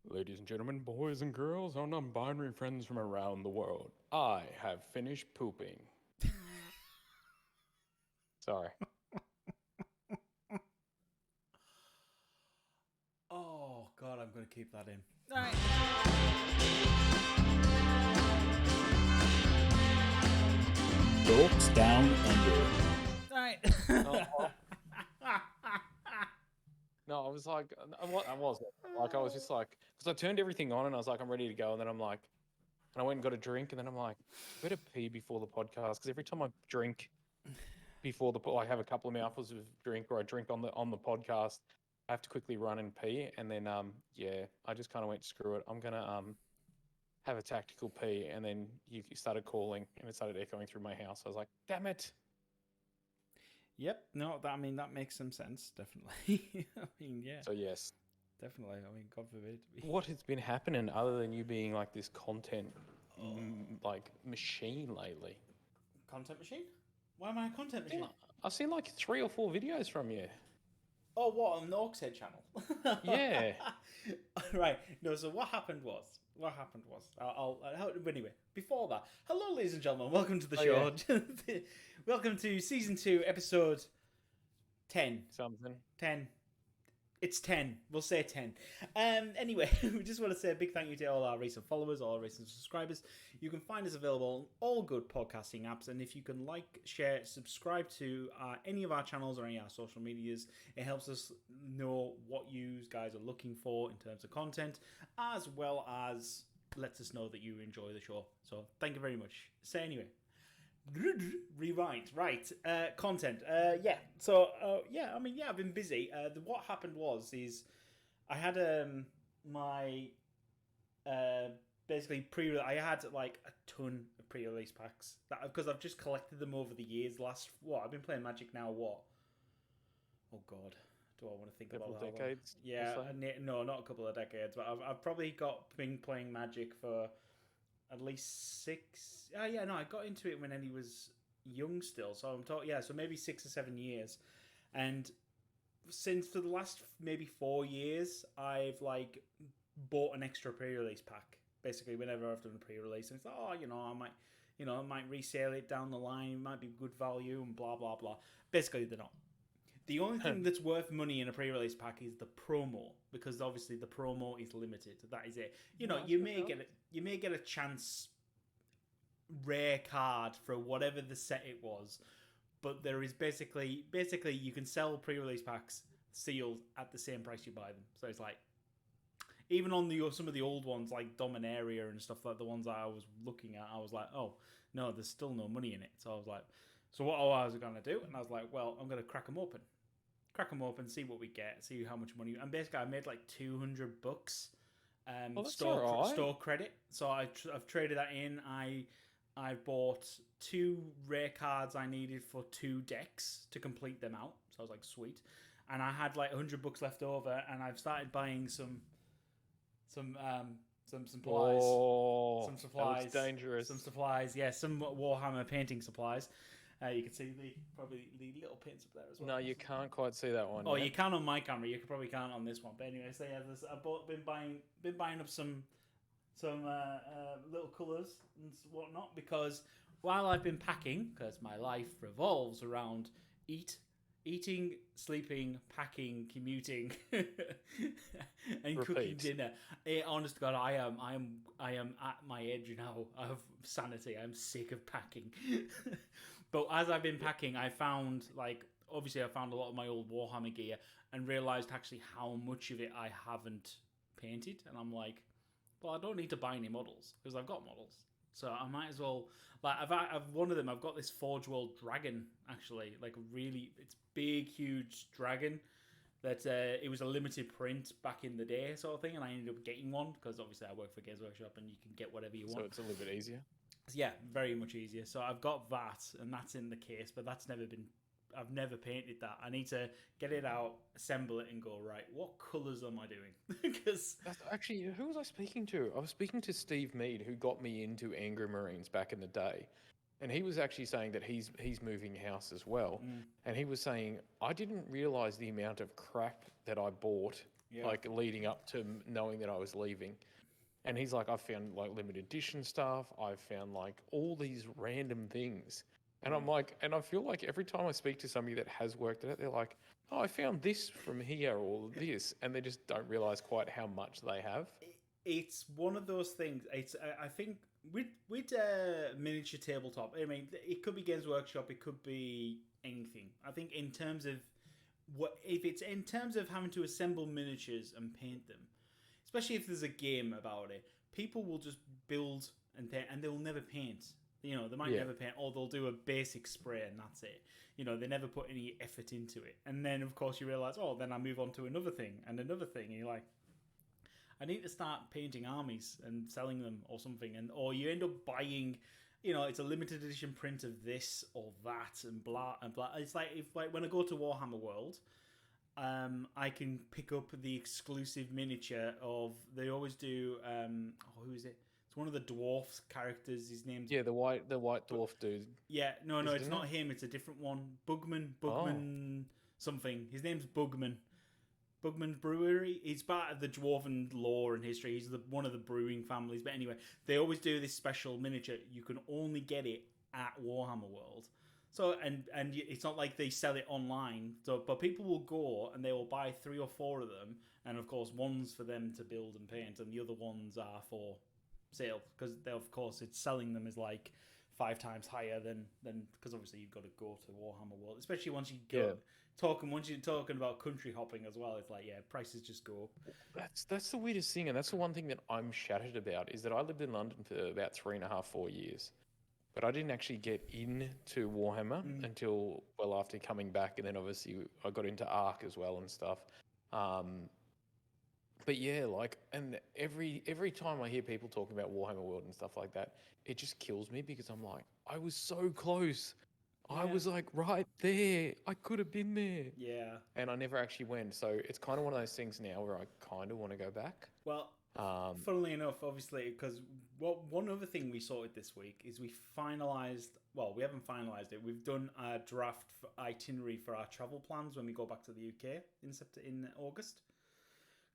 Ladies and gentlemen, boys and girls, our non-binary friends from around the world, I have finished pooping. Sorry. Oh God, I'm going to keep that in. All right. Dorks down under. All right. No, I was like, I wasn't. Like, I was just like, because I turned everything on and I was like, I'm ready to go. And then I'm like, and I went and got a drink. And then I'm like, I better pee before the podcast. Because every time I drink before I have a couple of mouthfuls of drink or I drink on the podcast, I have to quickly run and pee. And then, yeah, I just kind of went, screw it. I'm going to, have a tactical pee. And then you started calling and it started echoing through my house. I was like, damn it. Yep. No, that makes some sense. Definitely. Yeah, So, yes. definitely. God forbid. What has been happening other than you being like this content like machine lately? Content machine? Why am I a content machine? I've seen like 3 or 4 videos from you. Oh, what on the Orcshead channel? Yeah. Right. No. So what happened was. Anyway. Before that, hello, ladies and gentlemen. Welcome to the show. Yeah. Welcome to season 2, episode 10. Something. 10. It's 10. We'll say 10. Anyway, we just want to say a big thank you to all our recent followers, all our recent subscribers. You can find us available on all good podcasting apps. And if you can like, share, subscribe to any of our channels or any of our social medias, it helps us know what you guys are looking for in terms of content, as well as lets us know that you enjoy the show. So thank you very much. So anyway, Rewrite, right? Content. Yeah. So, yeah. I mean, yeah. I've been busy. What happened is I had my basically pre. I had like a ton of pre-release packs that because I've just collected them over the years. I've been playing Magic now. What? Oh God. Do I want to think Several about that? decades. Yeah. So. No, not a couple of decades, but I've probably been playing Magic for at least 6. Oh yeah, no, I got into it when Eddie was young still. So I'm talking, yeah, so maybe 6 or 7 years. And since for the last maybe 4 years, I've like bought an extra pre-release pack. Basically, whenever I've done a pre-release, and it's like, oh, I might resale it down the line. It might be good value and blah blah blah. Basically, they're not. The only thing that's worth money in a pre-release pack is the promo, because obviously the promo is limited. That is it. You may get a chance rare card for whatever the set it was, but there is basically you can sell pre-release packs sealed at the same price you buy them. So it's like even on some of the old ones like Dominaria and stuff, like the ones that I was looking at, I was like, oh no, there's still no money in it. So I was like, so what I was going to do, and I was like, well, I'm going to crack them open, see what we get, see how much money. And basically, I made like $200 store credit. So I've traded that in. I bought 2 rare cards I needed for 2 decks to complete them out. So I was like, sweet. And I had like $100 left over, and I've started buying some supplies. Oh, that looks dangerous. Some supplies. Yeah, some Warhammer painting supplies. You can see probably the little pins up there as well. No, you can't quite see that one. Oh, yet. You can on my camera. You probably can't on this one. But anyway, so yeah, I've been buying up some little colours and whatnot, because while I've been packing, because my life revolves around eating, sleeping, packing, commuting, and cooking dinner. Honest to God, I am at my edge now of sanity. I'm sick of packing. But as I've been packing, I found obviously I found a lot of my old Warhammer gear and realised actually how much of it I haven't painted, and I'm like, well, I don't need to buy any models because I've got models. So I might as well, I've one of them. I've got this Forge World dragon, actually, like it's big, huge dragon. That it was a limited print back in the day, sort of thing, and I ended up getting one because obviously I work for Games Workshop, and you can get whatever you want. So it's a little bit easier. Yeah, very much easier. So I've got that, and that's in the case, but I've never painted that. I need to get it out, assemble it, and go, right, what colours am I doing? Because actually, who was I speaking to? I was speaking to Steve Mead, who got me into Angry Marines back in the day. And he was actually saying that he's moving house as well. And he was saying, I didn't realise the amount of crap that I bought Yeah. like leading up to knowing that I was leaving. And he's like, I've found like limited edition stuff. I've found like all these random things. And I'm like, and I feel like every time I speak to somebody that has worked it out, they're like, oh, I found this from here or this. And they just don't realize quite how much they have. It's one of those things. It's I think with miniature tabletop. I mean, it could be Games Workshop. It could be anything. I think in terms of what if it's in terms of having to assemble miniatures and paint them, especially if there's a game about it, people will just build and paint, and they'll never paint. You know, they might never paint, or they'll do a basic spray and that's it. You know, they never put any effort into it. And then, of course, you realize, oh, then I move on to another thing and another thing. And you're like, I need to start painting armies and selling them or something. And or you end up buying, you know, it's a limited edition print of this or that and blah and blah. It's like when I go to Warhammer World, I can pick up the exclusive miniature of. They always do. Who is it? It's one of the dwarf characters. His name's the white dwarf dude. Yeah, no, it's not him. It's a different one. Bugman, something. His name's Bugman. Bugman Brewery. He's part of the dwarven lore and history. He's one of the brewing families. But anyway, they always do this special miniature. You can only get it at Warhammer World. So and it's not like they sell it online. So but people will go and they will buy 3 or 4 of them, and of course one's for them to build and paint, and the other ones are for sale because of course it's selling them is like 5 times higher than because obviously you've got to go to Warhammer World, especially once you go once you're talking about country hopping as well. It's like prices just go up. That's the weirdest thing, and that's the one thing that I'm shattered about is that I lived in London for about 3.5, 4 years. But I didn't actually get into Warhammer until well after coming back, and then obviously I got into Ark as well and stuff. But yeah, like, and every time I hear people talking about Warhammer World and stuff like that, it just kills me because I'm like, I was so close. Yeah. I was like right there. I could have been there. Yeah. And I never actually went. So it's kind of one of those things now where I kind of want to go back. Well, funnily enough, obviously, because one other thing we sorted this week is we finalised. Well, we haven't finalised it. We've done a draft itinerary for our travel plans when we go back to the UK in August.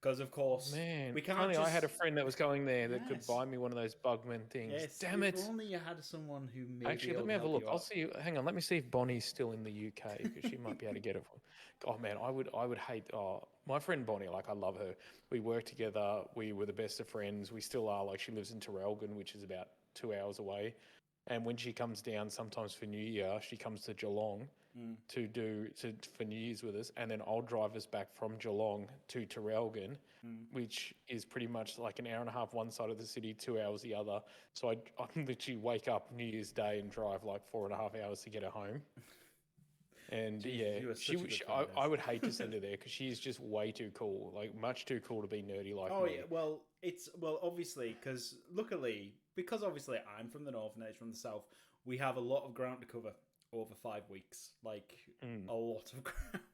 Because of course, we can't. Funny, I had a friend that was going there that could buy me one of those Bugman things. Yes, damn it! If only you had someone who maybe. Actually, let me have a look. I'll see you. Hang on, let me see if Bonnie's still in the UK because she might be able to get it. Oh man, I would hate. Oh, my friend Bonnie, like I love her. We worked together. We were the best of friends. We still are. Like she lives in Traralgon, which is about 2 hours away. And when she comes down, sometimes for New Year, she comes to Geelong for New Year's with us, and then I'll drive us back from Geelong to Traralgon, which is pretty much like an hour and a half one side of the city, 2 hours the other. So I literally wake up New Year's Day and drive like 4.5 hours to get her home. And jeez, I would hate to send her there because she is just way too cool, like much too cool to be nerdy like me. Oh yeah, well obviously because obviously I'm from the north and it's from the south. We have a lot of ground to cover over 5 weeks, like a lot of ground.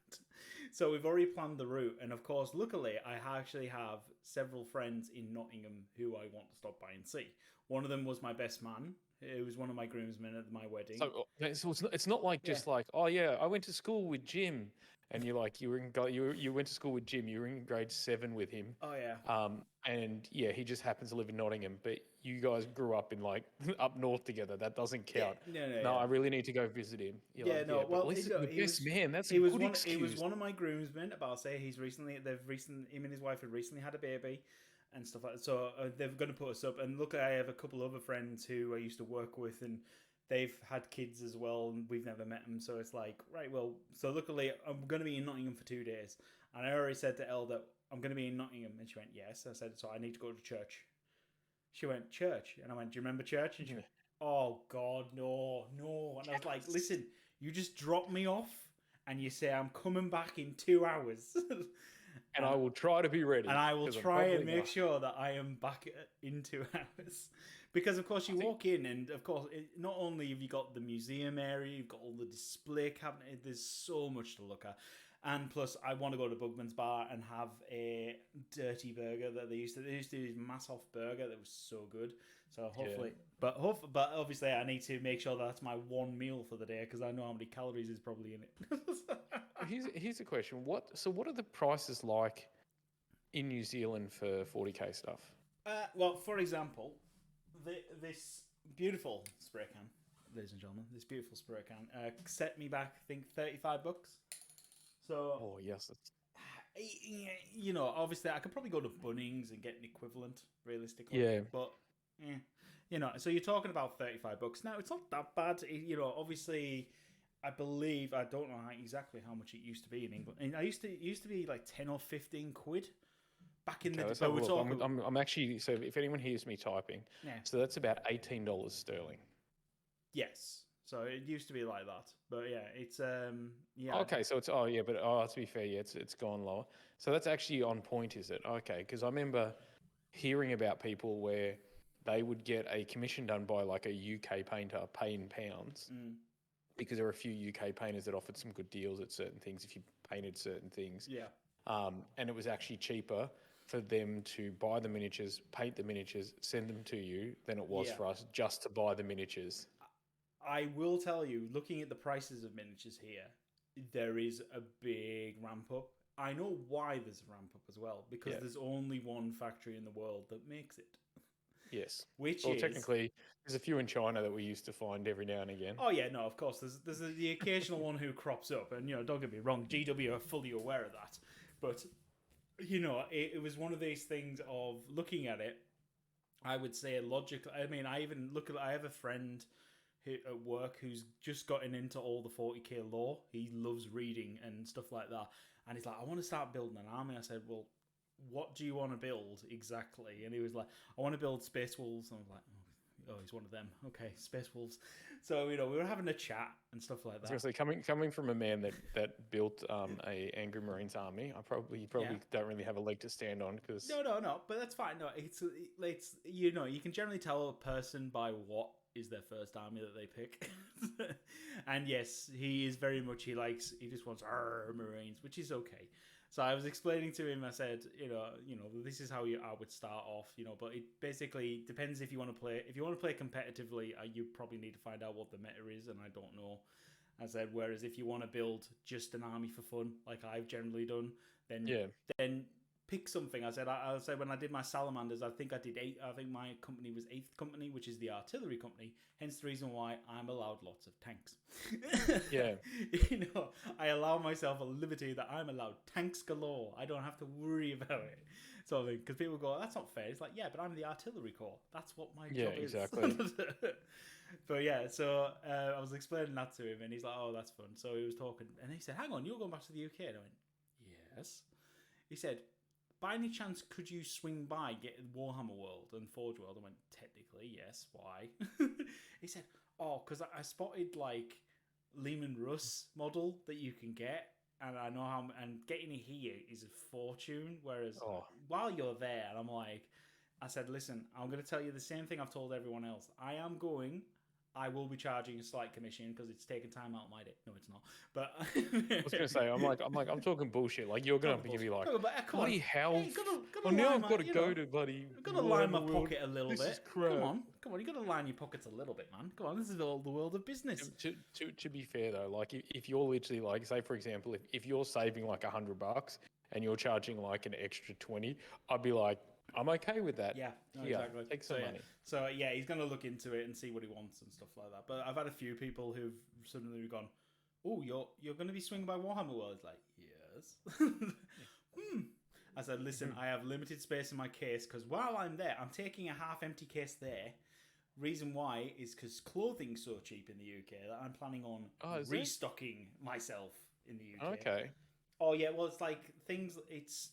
So we've already planned the route, and of course, luckily, I actually have several friends in Nottingham who I want to stop by and see. One of them was my best man. It was one of my groomsmen at my wedding. So it's not like just like, oh yeah, I went to school with Jim, and you're like you went to school with Jim. You were in grade 7 with him. Oh yeah. And yeah, he just happens to live in Nottingham, but you guys grew up in like up north together. That doesn't count. Yeah, no, I really need to go visit him. You're yeah, like, no. Well, he's the best man. That's a good excuse. He was one of my groomsmen. But I'll say him and his wife have recently had a baby. And stuff like that. So they're going to put us up. And look, I have a couple other friends who I used to work with, and they've had kids as well, and we've never met them. So it's like, right, well, so luckily I'm going to be in Nottingham for 2 days. And I already said to Elle that I'm going to be in Nottingham. And she went, yes. I said, so I need to go to church. She went, church? And I went, do you remember church? And she went, oh, God, no. And I was like, listen, you just drop me off and you say I'm coming back in 2 hours. And I will try to be ready. And I will try and make sure that I am back in 2 hours. Because, of course, you walk in and, of course, not only have you got the museum area, you've got all the display cabinet, there's so much to look at. And plus, I want to go to Bugman's Bar and have a dirty burger that they used to do this Massoff burger that was so good. So hopefully, but obviously I need to make sure that's my one meal for the day because I know how many calories is probably in it. Here's a question. What are the prices like in New Zealand for 40k stuff? Well, for example, this beautiful spray can, ladies and gentlemen, this beautiful spray can set me back, I think, $35. So, Oh yes, you know, obviously, I could probably go to Bunnings and get an equivalent, realistically. yeah. But, you know, so you're talking about $35. Now, it's not that bad. You know, obviously, I believe, I don't know exactly how much it used to be in England. And it used to be like 10 or 15 quid back in Okay, the let's day. have a We're look. talking, I'm actually, so if anyone hears me typing, yeah. so that's about $18 sterling. Yes. So it used to be like that. But yeah, it's yeah. Okay, so it's to be fair, yeah, it's gone lower. So that's actually on point, is it? Okay, because I remember hearing about people where they would get a commission done by like a UK painter, pay in pounds, because there were a few UK painters that offered some good deals at certain things if you painted certain things. Yeah. And it was actually cheaper for them to buy the miniatures, paint the miniatures, send them to you than it was for us just to buy the miniatures. I will tell you, looking at the prices of miniatures here, there is a big ramp up. I know why there's a ramp up as well, because there's only one factory in the world that makes it. Yes. Which well, is... technically, there's a few in China that we used to find every now and again. Oh, yeah, no, of course. There's the occasional one who crops up, and, you know, don't get me wrong, GW are fully aware of that. But, you know, it was one of these things of looking at it, I would say logically. I mean, I have a friend at work who's just gotten into all the 40k lore. He loves reading and stuff like that. And he's like, I want to start building an army. I said, well, what do you want to build exactly? And he was like, I want to build Space Wolves. And I was like, oh, he's one of them. Okay, Space Wolves. So, you know, we were having a chat and stuff like that. I was going to say, coming from a man that built a Angry Marines army, you probably don't really have a leg to stand on because... No, but that's fine. No, it's you know, you can generally tell a person by what is their first army that they pick. And yes, he is very much, he just wants Marines, which is okay. So I was explaining to him, I said, you know, this is how I would start off, you know, but it basically depends if you want to play competitively, you probably need to find out what the meta is, and I don't know. I said, whereas if you want to build just an army for fun, like I've generally done, then pick something. I said when I did my salamanders, I think I did 8. I think my company was 8th company, which is the artillery company. Hence the reason why I'm allowed lots of tanks. Yeah. You know, I allow myself a liberty that I'm allowed tanks galore. I don't have to worry about it. So because people go, that's not fair. It's like, yeah, but I'm the artillery corps. That's what my job is. Exactly. But yeah, so I was explaining that to him, and he's like, oh, that's fun. So he was talking, and he said, hang on, you're going back to the UK? And I went, yes. He said, by any chance, could you swing by, get Warhammer World and Forge World? I went, technically, yes. Why? He said, oh, because I spotted, like, Lehman Russ model that you can get, and I know how, and getting it here is a fortune, whereas while you're there, and I'm like, I said, listen, I'm going to tell you the same thing I've told everyone else. I will be charging a slight commission because it's taking time out of my day. No, it's not. But I was going to say, I'm talking bullshit. Like, you're going to be like, bloody hell. Hey, now I've got to go to bloody... I've got to line my pocket a little bit. This is crap. Come on, you got to line your pockets a little bit, man. Come on, this is all the world of business. To be fair, though, like, if you're literally, like, say, for example, if you're saving, like, $100 and you're charging, like, an extra 20, I'd be like, I'm okay with that. Yeah, no, exactly. Take some money. So yeah, he's going to look into it and see what he wants and stuff like that. But I've had a few people who've suddenly gone, "Oh, you're going to be swinging by Warhammer World." It's like, yes. I said, listen, I have limited space in my case because while I'm there, I'm taking a half-empty case there. Reason why is because clothing's so cheap in the UK that I'm planning on restocking myself in the UK. Okay. Oh yeah, well it's like things. It's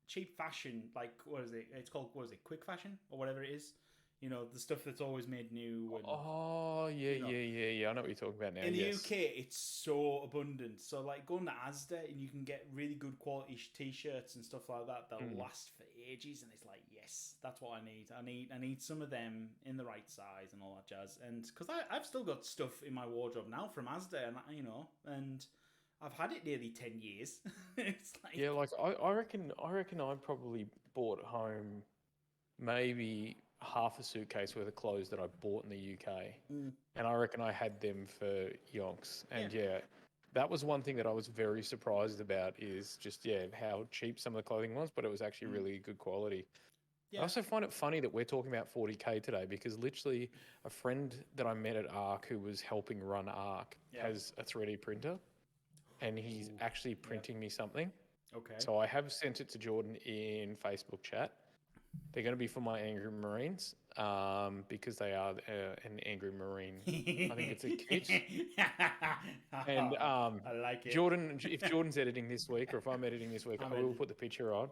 cheap fashion, like what is it? It's called quick fashion or whatever it is. You know, the stuff that's always made new. And, yeah. I know what you're talking about now. In the UK, it's so abundant. So like going to Asda and you can get really good quality t-shirts and stuff like that that'll last for ages. And it's like, yes, that's what I need. I need some of them in the right size and all that jazz. And because I've still got stuff in my wardrobe now from Asda, and I've had it nearly 10 years. It's like... Yeah, like I reckon I probably bought home maybe half a suitcase worth of clothes that I bought in the UK, and I reckon I had them for yonks. And that was one thing that I was very surprised about is just, how cheap some of the clothing was, but it was actually Mm. really good quality. I Yeah. also find it funny that we're talking about 40K today because literally a friend that I met at ARC who was helping run ARC Yeah. has a 3D printer and he's Ooh, actually yeah. printing me something. Okay. So I have sent it to Jordan in Facebook chat. They're going to be for my Angry Marines because they are an Angry Marine. I think it's a kit. And I like it. Jordan, if Jordan's editing this week, or if I'm editing this week, I'm I will in. put the picture on.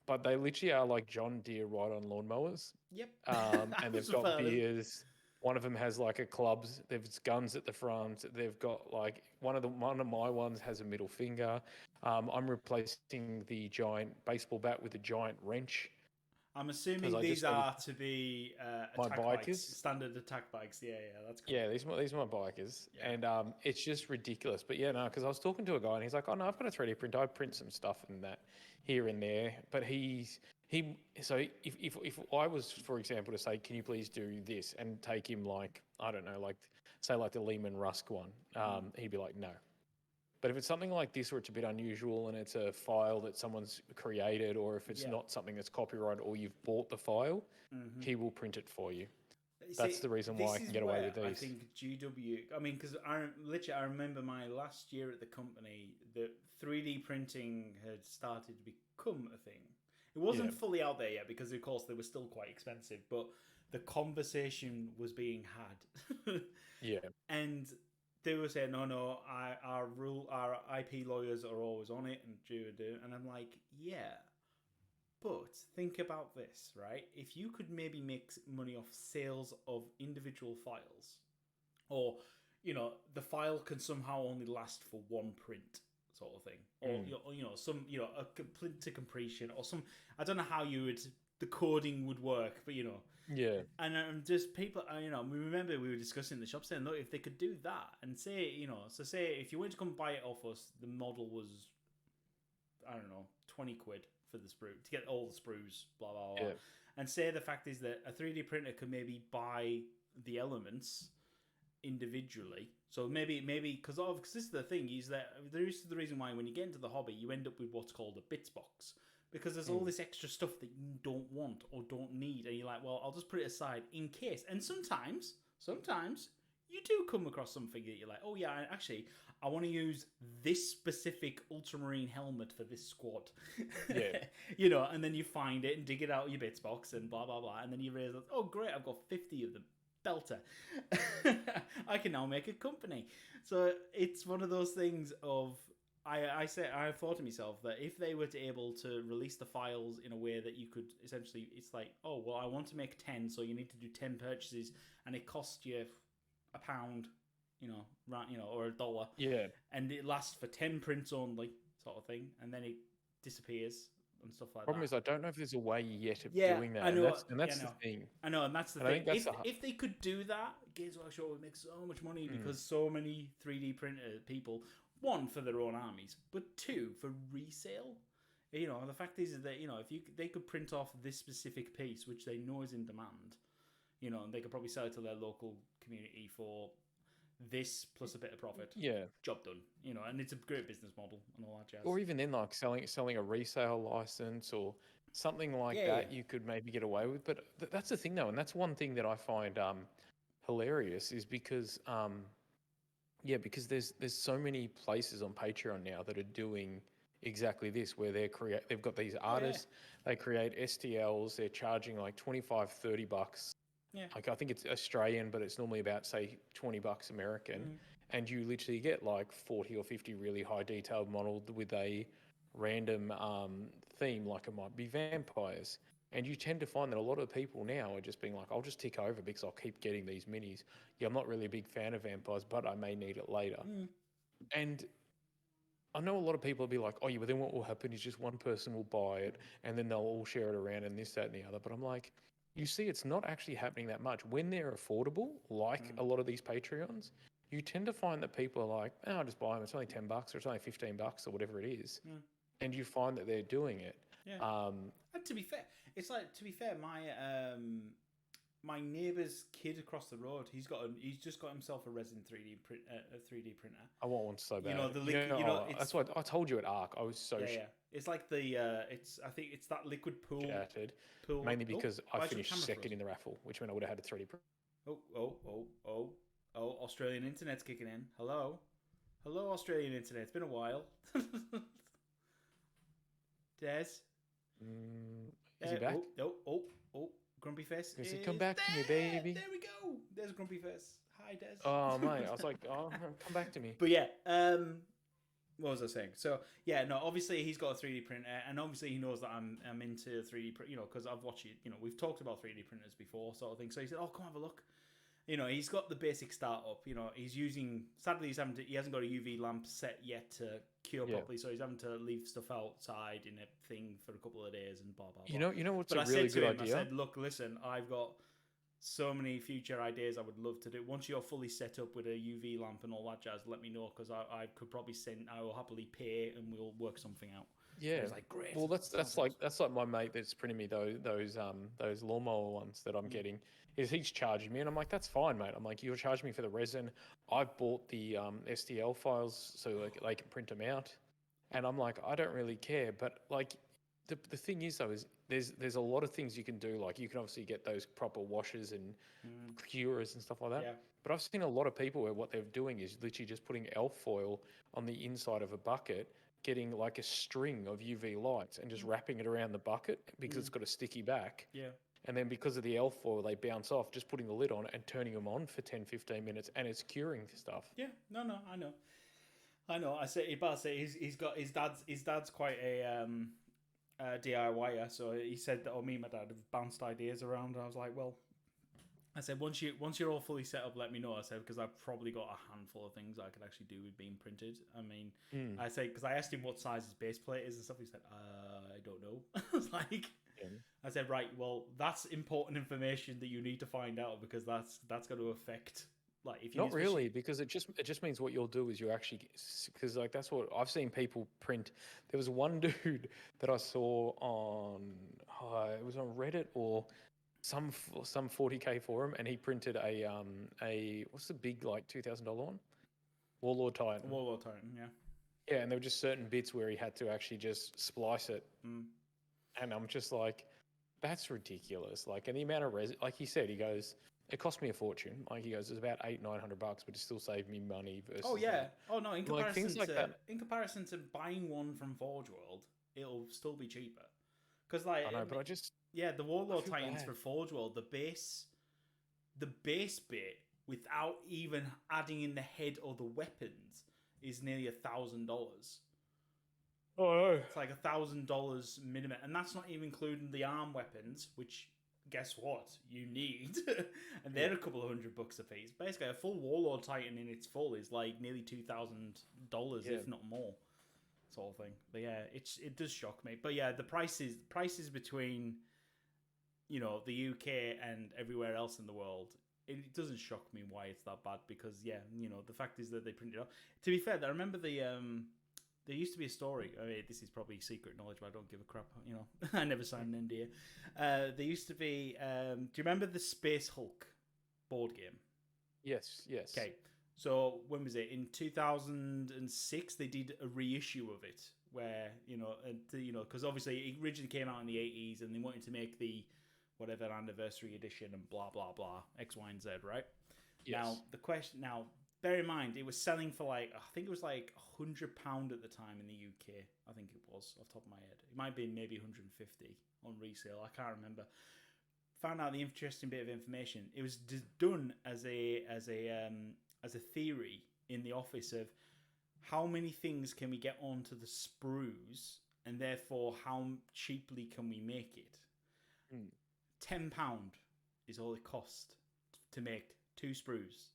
But they literally are like John Deere ride-on lawnmowers, Yep. and they've That's got about it. beers. One of them has like a clubs. There's guns at the front. They've got like one of my ones has a middle finger. I'm replacing the giant baseball bat with a giant wrench I'm because assuming I these just needed are to be my attack bikes, bikers. standard attack bikes. Yeah, yeah, that's cool. Yeah, these are my bikers, Yeah. and it's just ridiculous. But yeah, no, because I was talking to a guy and he's like, "Oh no, I've got a 3D printer. I print some stuff and that here and there." But he so if I was, for example, to say, "Can you please do this?" and take him like I don't know, like say like the Lehman Rusk one, he'd be like, "No." But if it's something like this where it's a bit unusual and it's a file that someone's created, or if it's Yeah. not something that's copyrighted or you've bought the file, Mm-hmm. he will print it for you. See, That's the reason why I this can is get away where with I these. think GW. I mean, because I remember my last year at the company that 3D printing had started to become a thing. It wasn't Yeah. fully out there yet because, of course, they were still quite expensive, but the conversation was being had, Yeah. and they were saying, "No, our IP lawyers are always on it and do," and I'm like, "Yeah." But think about this, right? If you could maybe make money off sales of individual files, or the file can somehow only last for one print, sort of thing, or some a complete to completion, or some I don't know how the coding would work, but Yeah. and just people, we remember we were discussing in the shop saying, look, if they could do that and say, say if you went to come buy it off us, the model was, I don't know, 20 quid for the sprue to get all the sprues, blah blah blah. Yeah. And say the fact is that a 3D printer could maybe buy the elements individually. So maybe because this is the thing is that there is the reason why when you get into the hobby you end up with what's called a bits box, because there's all this extra stuff that you don't want or don't need, and you're like, well, I'll just put it aside in case. And sometimes you do come across something that you're like, oh yeah, actually I want to use this specific ultramarine helmet for this squad. Yeah. And then you find it and dig it out of your bits box and blah blah blah, and then you realize, oh great, I've got 50 of them. Belter. I can now make a company. So it's one of those things of I thought to myself that if they were to able to release the files in a way that you could essentially, it's like, oh well, I want to make 10, so you need to do 10 purchases, and it costs you £1, or $1, Yeah. and it lasts for 10 prints only, sort of thing, and then it disappears and stuff like Problem that. is, I don't know if there's a way yet of Yeah, doing that. I know. And that's the thing. I know, and that's the And I thing. think that's If they could do that, Games Workshop would make so much money Mm. because so many 3D printer people, one, for their own armies, but two, for resale. The fact is that if they could print off this specific piece, which they know is in demand, and they could probably sell it to their local community for this plus a bit of profit. Yeah. Job done. And it's a great business model and all that jazz. Or even then, like selling a resale license or something like that, you could maybe get away with. But that's the thing, though, and that's one thing that I find hilarious is because because there's so many places on Patreon now that are doing exactly this, where they've got these artists, they create STLs, they're charging like $25-$30. Yeah. Like I think it's Australian, but it's normally about say $20 American, and you literally get like 40 or 50 really high detailed model with a random theme, like it might be vampires. And you tend to find that a lot of people now are just being like, I'll just tick over because I'll keep getting these minis. Yeah, I'm not really a big fan of vampires, but I may need it later. And I know a lot of people will be like, oh yeah, but then what will happen is just one person will buy it and then they'll all share it around and this, that, and the other. But I'm like, you see, it's not actually happening that much. When they're affordable, like a lot of these Patreons, you tend to find that people are like, oh, I'll just buy them. It's only $10 or it's only $15 or whatever it is. And you find that they're doing it. Yeah. And to be fair, it's like, my neighbour's kid across the road, he's just got himself a resin 3D print, a 3D printer. I want one so bad. You know the liquid. That's what I told you at Arc. I was so yeah. It's like the I think it's that liquid pool. shattered, mainly because I finished second in the raffle, which meant I would have had a 3D print. Oh! Australian internet's kicking in. Hello, Australian internet. It's been a while. Des, Is he back? Oh! Grumpy face. Does he come back to me, baby? There we go. There's Grumpy face. Hi, Des. Oh mate, I was like, oh, come back to me. But yeah, what was I saying? So yeah, no, obviously he's got a 3D printer, and obviously he knows that I'm into 3D print, because I've watched it. We've talked about 3D printers before, sort of thing. So he said, "Oh, come have a look." He's got the basic startup. He's using. Sadly, he hasn't got a UV lamp set yet to cure properly, so he's having to leave stuff outside in a thing for a couple of days and blah blah blah. You know what's but a really good idea? I said, "Look, listen, I've got so many future ideas I would love to do. Once you're fully set up with a UV lamp and all that jazz, let me know, because I could probably I will happily pay and we'll work something out." Yeah, it's like great. Well, that's like my mate that's printing me those lawnmower ones that I'm getting. He's charging me, and I'm like, that's fine, mate. I'm like, you're charging me for the resin. I've bought the STL files so they can print them out, and I'm like, I don't really care. But like, the thing is though, is there's a lot of things you can do. Like, you can obviously get those proper washers and curers and stuff like that. Yeah. But I've seen a lot of people where what they're doing is literally just putting elf foil on the inside of a bucket, getting like a string of UV lights and just wrapping it around the bucket because it's got a sticky back. Yeah. And then because of the elf foil, they bounce off, just putting the lid on and turning them on for 10, 15 minutes, and it's curing stuff. Yeah, no, I know. I say he's got his dad's quite a DIYer, so he said that, me and my dad have bounced ideas around, and I was like, well, I said, once you're all fully set up, let me know. I said, because I've probably got a handful of things I could actually do with being printed. I mean, I say, because I asked him what size his base plate is and stuff. He said, I don't know. I was like, I said, right, well, that's important information that you need to find out, because that's going to affect, like, if you not really, because it just means what you'll do is you actually, because like that's what I've seen people print. There was one dude that I saw on it was on Reddit or some 40k forum, and he printed a what's the big like $2,000 one? Warlord Titan, yeah. Yeah, and there were just certain bits where he had to actually just splice it. And I'm just like, that's ridiculous. Like, and the amount of resin, like he said, he goes, it cost me a fortune. Like he goes, it's about $800-900, but it still saved me money. Versus oh yeah, no, in comparison like to in comparison to buying one from Forge World, it'll still be cheaper. Because like, I know, but the Warlord Titans bad. for Forge World, the base bit without even adding in the head or the weapons is nearly $1,000. Oh no. It's like $1,000 minimum, and that's not even including the arm weapons, which guess what you need, and they're a couple of $100 a piece. Basically, a full Warlord Titan in its full is like nearly $2,000, if not more, sort of thing. But yeah, it does shock me. But yeah, the prices between the UK and everywhere else in the world. It doesn't shock me why it's that bad, because the fact is that they print it out. To be fair, I remember there used to be a story. I mean, this is probably secret knowledge, but I don't give a crap. I never signed an NDA. There used to be. Do you remember the Space Hulk board game? Yes. Okay. So when was it? In 2006, they did a reissue of it, where because obviously it originally came out in the 80s, and they wanted to make the whatever anniversary edition and blah blah blah X, Y, and Z, right? Yes. Now the question bear in mind, it was selling for I think it was like £100 at the time in the UK. I think it was, off the top of my head. It might be maybe 150 on resale. I can't remember. Found out the interesting bit of information. It was done as a theory in the office of how many things can we get onto the sprues, and therefore how cheaply can we make it. £10 is all it cost to make 2 sprues.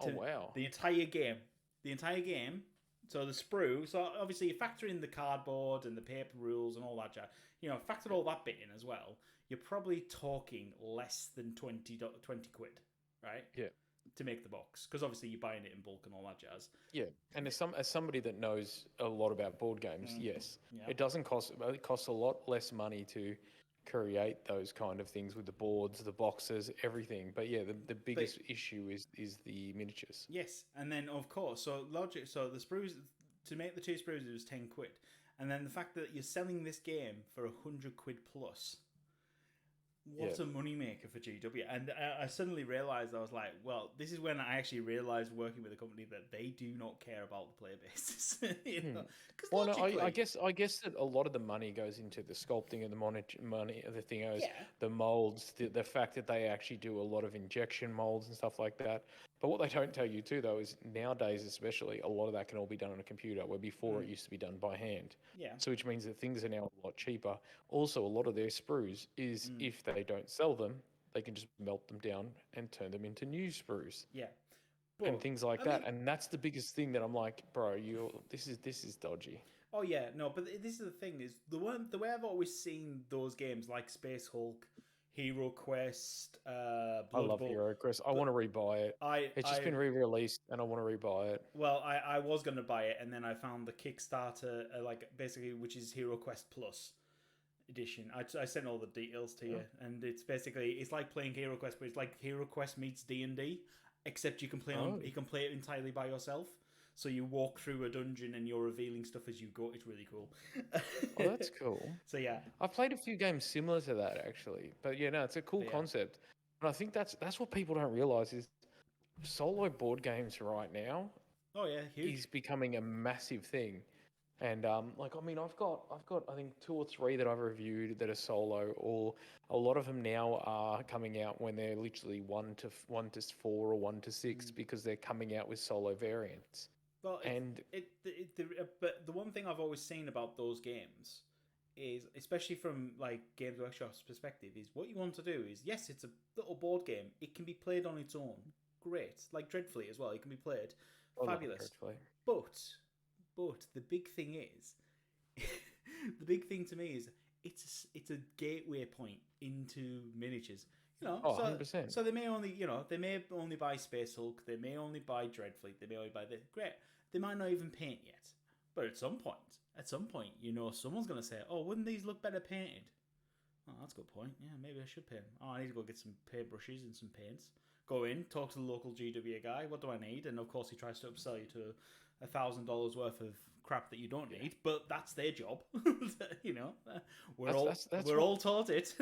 Oh wow! The entire game. So the sprue. So obviously you factor in the cardboard and the paper rules and all that jazz. Factor all that bit in as well. You're probably talking less than 20 quid, right? Yeah. To make the box, because obviously you're buying it in bulk and all that jazz. Yeah, and as somebody that knows a lot about board games, yes, it doesn't cost. It costs a lot less money to create those kind of things with the boards, the boxes, everything. But yeah, the But biggest issue is the miniatures. yes, and then of course, so logic. So the sprues to make the two sprues it was £10, and then the fact that you're selling this game for £100 plus. What Yeah. a moneymaker for GW. And I suddenly realized, I was like, well, this is when I actually realized working with a company that they do not care about the player bases. Because Well, no, logically, I guess that a lot of the money goes into the sculpting and the money, the thing is, yeah. the molds, the fact that they actually do a lot of injection molds and stuff like that. But what they don't tell you too, though, is nowadays, especially, a lot of that can all be done on a computer, where before it used to be done by hand. Yeah. So, which means that things are now a lot cheaper. Also, a lot of their sprues is if they don't sell them, they can just melt them down and turn them into new sprues Yeah. and But, things like I that. mean, And that's the biggest thing that I'm like, bro, this is dodgy. oh yeah, no, but this is the thing is the way I've always seen those games like Space Hulk, Hero Quest, I Blood love Bowl. Hero Quest. I But want to rebuy it. It's just I been re-released, and I want to rebuy it. well, I was gonna buy it, and then I found the Kickstarter, like basically, which is Hero Quest Plus edition. I sent all the details to you, and it's like playing Hero Quest, but it's like Hero Quest meets D&D, except you can play it entirely by yourself. So you walk through a dungeon and you're revealing stuff as you go. It's really cool. Oh, that's cool. So yeah, I've played a few games similar to that actually, but yeah, no, it's a cool yeah. concept. And I think that's what people don't realize is solo board games right now Oh yeah, huge. is becoming a massive thing. And like I mean, I've got I think 2 or 3 that I've reviewed that are solo, or a lot of them now are coming out when they're literally 1 to 4 or 1 to 6 because they're coming out with solo variants. Well, And but the one thing I've always seen about those games is, especially from like Games Workshop's perspective, is what you want to do is, yes, it's a little board game. It can be played on its own. Great. Like Dreadfully as well. It can be played. Fabulous. But the big thing is, the big thing to me is it's a gateway point into miniatures. Oh, So 100%. so they may only buy Space Hulk, they may only buy Dreadfleet, they may only buy this. Great. They might not even paint yet. But at some point, someone's gonna say, "Oh, wouldn't these look better painted?" Oh, that's a good point. Yeah, maybe I should paint. Oh, I need to go get some paintbrushes and some paints. Go in, talk to the local GW guy. What do I need? And of course, he tries to upsell you to $1,000 worth of crap that you don't need. But that's their job. We're all taught it.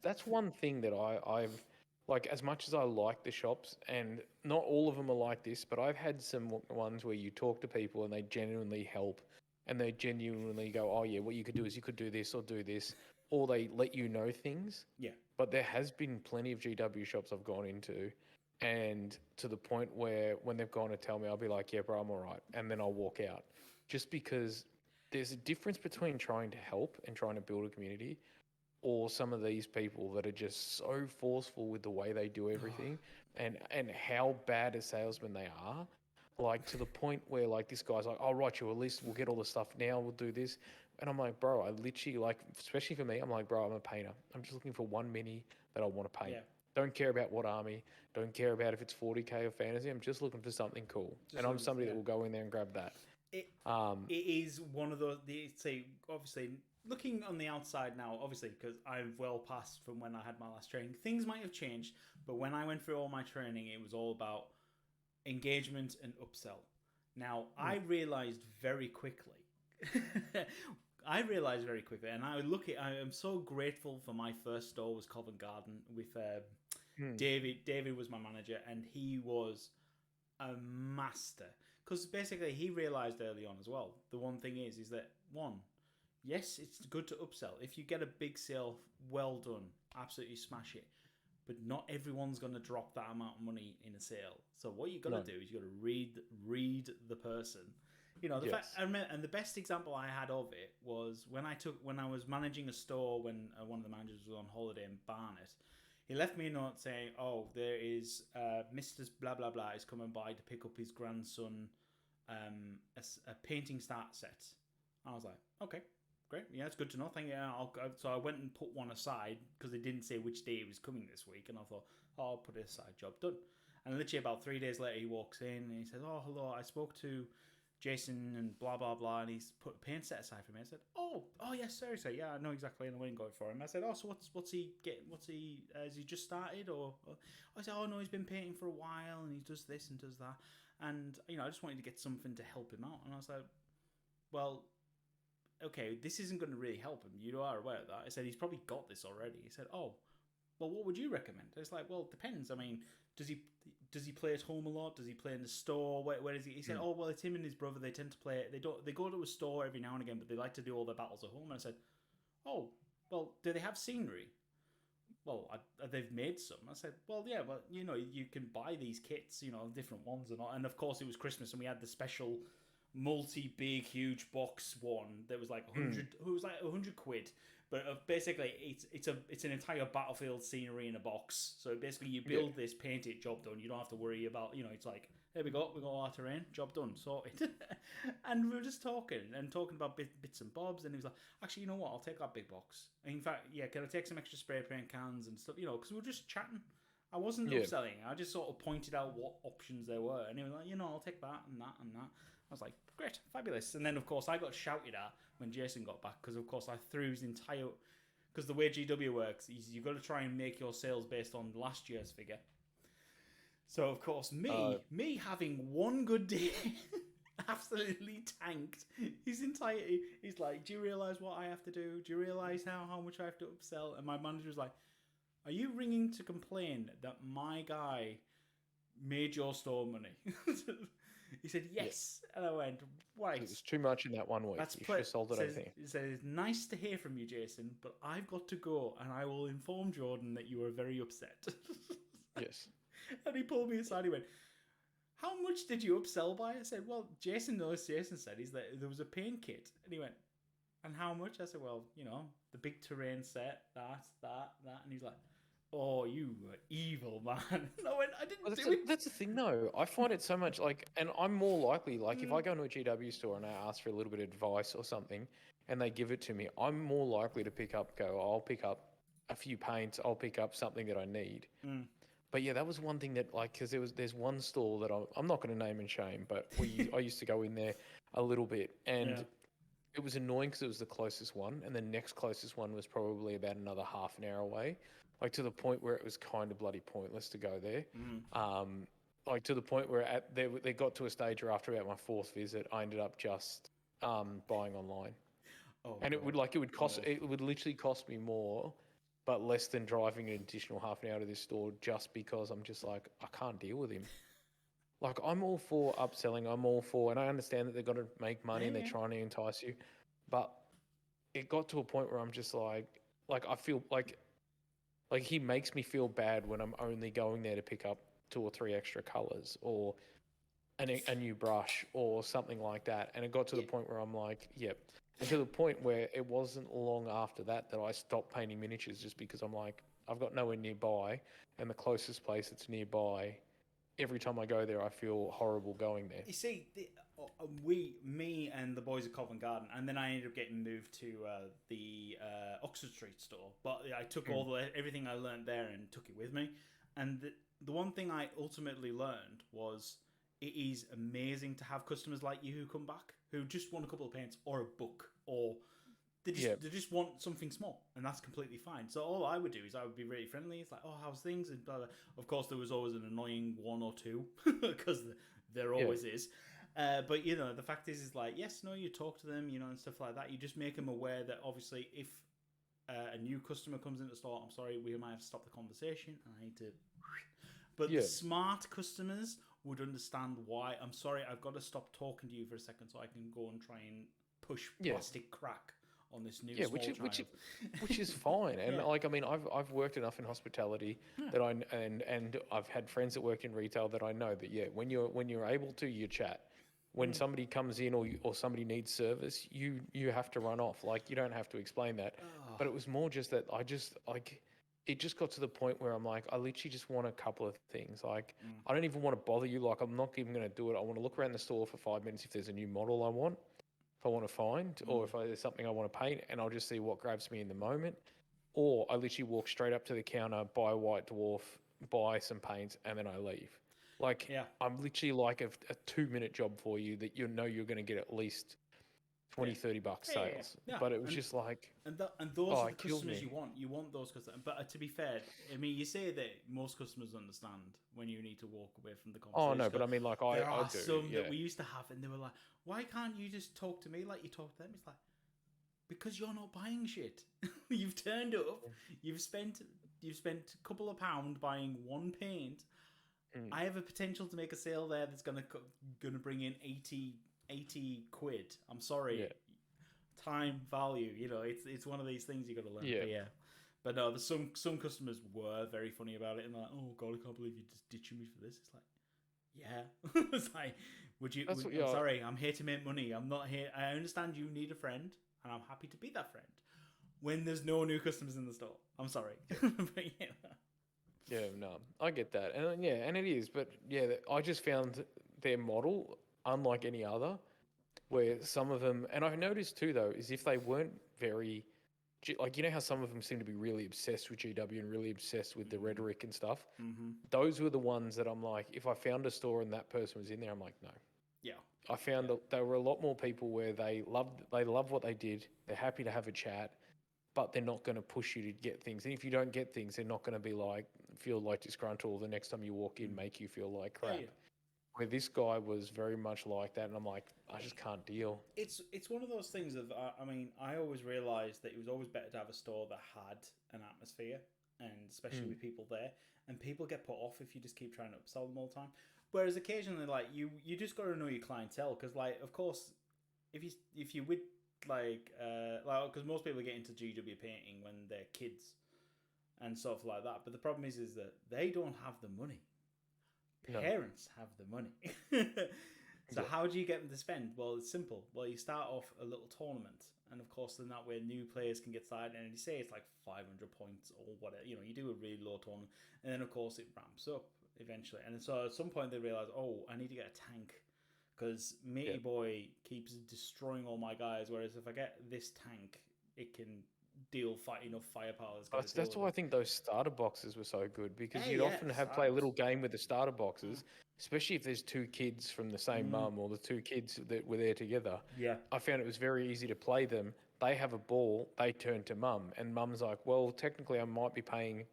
That's one thing that I've like, as much as I like the shops, and not all of them are like this, but I've had some ones where you talk to people and they genuinely help, and they genuinely go, oh yeah, what you could do is you could do this or do this, or they let you know things. Yeah. But there has been plenty of GW shops I've gone into, and to the point where when they've gone to tell me, I'll be like, yeah, bro, I'm all right, and then I'll walk out, just because there's a difference between trying to help and trying to build a community, or some of these people that are just so forceful with the way they do everything, and how bad a salesman they are, like to the point where like this guy's like, oh right, you at least we'll get all the stuff now, we'll do this, and I'm like, bro, I literally, like, especially for me, I'm like, bro, I'm a painter, I'm just looking for one mini that I want to paint. Yeah. Don't care about what army, don't care about if it's 40k or fantasy, I'm just looking for something cool, and I'm somebody that will go in there and grab that. It is one of those. Obviously, looking on the outside now, obviously, because I'm well past from when I had my last training, things might have changed. But when I went through all my training, it was all about engagement and upsell. Now, I realized very quickly. And I am so grateful for my first store was Covent Garden with David. David was my manager, and he was a master. Because basically, he realised early on as well, the one thing is that, one, yes, it's good to upsell. If you get a big sale, well done. Absolutely smash it. But not everyone's going to drop that amount of money in a sale. So what you got to do is you got to read the person. Fact, I remember, and the best example I had of it was when I was managing a store when one of the managers was on holiday in Barnet. He left me a note saying, "Oh, there is Mr. Blah blah blah is coming by to pick up his grandson a painting start set." I was like, "Okay, great, yeah, it's good to know. Thank you." So I went and put one aside because they didn't say which day he was coming this week, and I thought, "Oh, I'll put it aside. Job done." And literally about 3 days later, he walks in and he says, "Oh, hello. I spoke to Jason and blah blah blah, and he's put a paint set aside for me. I said, oh yes, seriously, yeah, I know exactly, and I went and got it for him. I said, oh, so what's he getting? Has he just started or? I said, oh no, he's been painting for a while, and he does this and does that, and I just wanted to get something to help him out, and I was like, well, okay, this isn't going to really help him. You are aware of that. I said, he's probably got this already. He said, oh, well, what would you recommend? It's like, well, it depends. I mean, does he play at home a lot? Does he play in the store? Where does he? He said, oh, well, it's him and his brother. They tend to play. They go to a store every now and again, but they like to do all their battles at home. And I said, oh, well, do they have scenery? Well, they've made some. I said, well, yeah, but you can buy these kits, different ones and all. And of course, it was Christmas, and we had the special multi-big, huge box one that was like 100. It was like 100 quid. But basically, it's an entire battlefield scenery in a box. So basically, you build this, paint it, job done. You don't have to worry about, it's like, there we got our terrain, job done, sorted. And we were just talking about bits and bobs. And he was like, actually, you know what? I'll take that big box. And in fact, yeah, can I take some extra spray paint cans and stuff? Because we were just chatting. I wasn't upselling. I just sort of pointed out what options there were. And he was like, I'll take that and that and that. I was like, great, fabulous. And then, of course, I got shouted at when Jason got back because, of course, I threw his entire... Because the way GW works is you've got to try and make your sales based on last year's figure. So, of course, me having one good day absolutely tanked his entire... He's like, do you realise what I have to do? Do you realise how much I have to upsell? And my manager was like, are you ringing to complain that my guy made your store money? He said, yes. Yeah. And I went, right. It was too much in that 1 week. You should have sold it, I think. He said, it's nice to hear from you, Jason, but I've got to go, and I will inform Jordan that you are very upset. Yes. And he pulled me aside. He went, how much did you upsell by? I said, well, Jason knows. Jason said that there was a paint kit. And he went, and how much? I said, well, the big terrain set, that. And he's like, oh, you were evil, man. No, I didn't do it. That's the thing, though. I find it so much and I'm more likely, if I go into a GW store and I ask for a little bit of advice or something and they give it to me, I'm more likely to I'll pick up a few paints, I'll pick up something that I need. But yeah, that was one thing that, because there's one store that I'm not going to name and shame, but I used to go in there a little bit, and it was annoying because it was the closest one, and the next closest one was probably about another half an hour away. To the point where it was kind of bloody pointless to go there. To the point where they got to a stage where after about my 4th visit, I ended up just buying online. Oh, and God. It would literally cost me more, but less than driving an additional half an hour to this store, just because I'm just like, I can't deal with him. I'm all for upselling. I'm all for, and I understand that they've got to make money and they're trying to entice you, but it got to a point where I'm just like I feel like he makes me feel bad when I'm only going there to pick up 2 or 3 extra colors or a new brush or something like that. And it got to the point where I'm like, yep. And to the point where it wasn't long after that I stopped painting miniatures, just because I'm like, I've got nowhere nearby, and the closest place that's nearby, every time I go there, I feel horrible going there. You see, me and the boys at Covent Garden, and then I ended up getting moved to the Oxford Street store. But I took everything I learned there and took it with me. And the one thing I ultimately learned was it is amazing to have customers like you who come back, who just want a couple of paints or a book, or they just want something small, and that's completely fine. So all I would do is I would be really friendly. It's like, oh, how's things? And blah, blah. Of course, there was always an annoying one or two, because there always is. But the fact is like, yes, no, you talk to them, and stuff like that. You just make them aware that obviously if a new customer comes into the store, I'm sorry, we might have to stop the conversation, and I need to. But the smart customers would understand why. I'm sorry, I've got to stop talking to you for a second so I can go and try and push plastic crack on this new small child. Which is fine. And I've worked enough in hospitality that and I've had friends that work in retail that I know that when you're able to, you chat. When somebody comes in or somebody needs service, you have to run off. You don't have to explain that. But it was more just that it just got to the point where I'm like, I literally just want a couple of things. I don't even want to bother you. I'm not even going to do it. I want to look around the store for 5 minutes if there's a new model I want, if I want to find, or if there's something I want to paint, and I'll just see what grabs me in the moment. Or I literally walk straight up to the counter, buy a white dwarf, buy some paints, and then I leave. Like, Yeah. I'm literally like a 2-minute job for you that you're going to get at least 20, Yeah. $30 Yeah, yeah, sales. yeah. But it was just like, And those oh, are the it kills customers me. you want. You want those customers. But to be fair, I mean, you say that most customers understand when you need to walk away from the Oh, conversation. no, but I mean, like, There I are do. some Yeah. that we used to have, and they were like, "Why can't you just talk to me like you talk to them?" It's like, because you're not buying shit. You've turned up. You've spent a couple of pounds buying one paint. Mm. I have a potential to make a sale there that's gonna bring in 80 quid. I'm sorry. Yeah. Time value, it's one of these things you got to learn. Yeah. But no, there's some customers were very funny about it, and they're like, "Oh God, I can't believe you're just ditching me for this." It's like, yeah, it's like, I'm sorry, I'm here to make money. I'm not here. I understand you need a friend, and I'm happy to be that friend. When there's no new customers in the store, I'm sorry, but yeah. Yeah, no, I get that, and and it is, but yeah, I just found their model unlike any other, where some of them, and I've noticed too though, is if they weren't very, like how some of them seem to be really obsessed with GW and really obsessed with the rhetoric and stuff. Mm-hmm. Those were the ones that I'm like, if I found a store and that person was in there, I'm like, no. Yeah. I found that there were a lot more people where they love what they did. They're happy to have a chat, but they're not going to push you to get things. And if you don't get things, they're not going to be like, feel like disgruntled the next time you walk in, make you feel like crap. Yeah. Where this guy was very much like that, and I'm like, I just can't deal. It's one of those things of, I mean, I always realised that it was always better to have a store that had an atmosphere, and especially with people there. And people get put off if you just keep trying to upsell them all the time. Whereas occasionally, like, you just got to know your clientele, because, like, of course, if you with because most people get into GW painting when they're kids and stuff like that. But the problem is that they don't have the money. No. Parents have the money. So how do you get them to spend? Well, it's simple. Well, you start off a little tournament, and of course, then that way new players can get started. And you say it's like 500 points or whatever. You do a really low tournament, and then of course it ramps up eventually. And so at some point they realize, oh, I need to get a tank, because Matey Boy keeps destroying all my guys. Whereas if I get this tank, it can deal enough firepower. That's why I think those starter boxes were so good, because you'd often play a little game with the starter boxes, especially if there's two kids from the same mum or the two kids that were there together. Yeah. I found it was very easy to play them. They have a ball, they turn to mum, and mum's like, well, technically I might be paying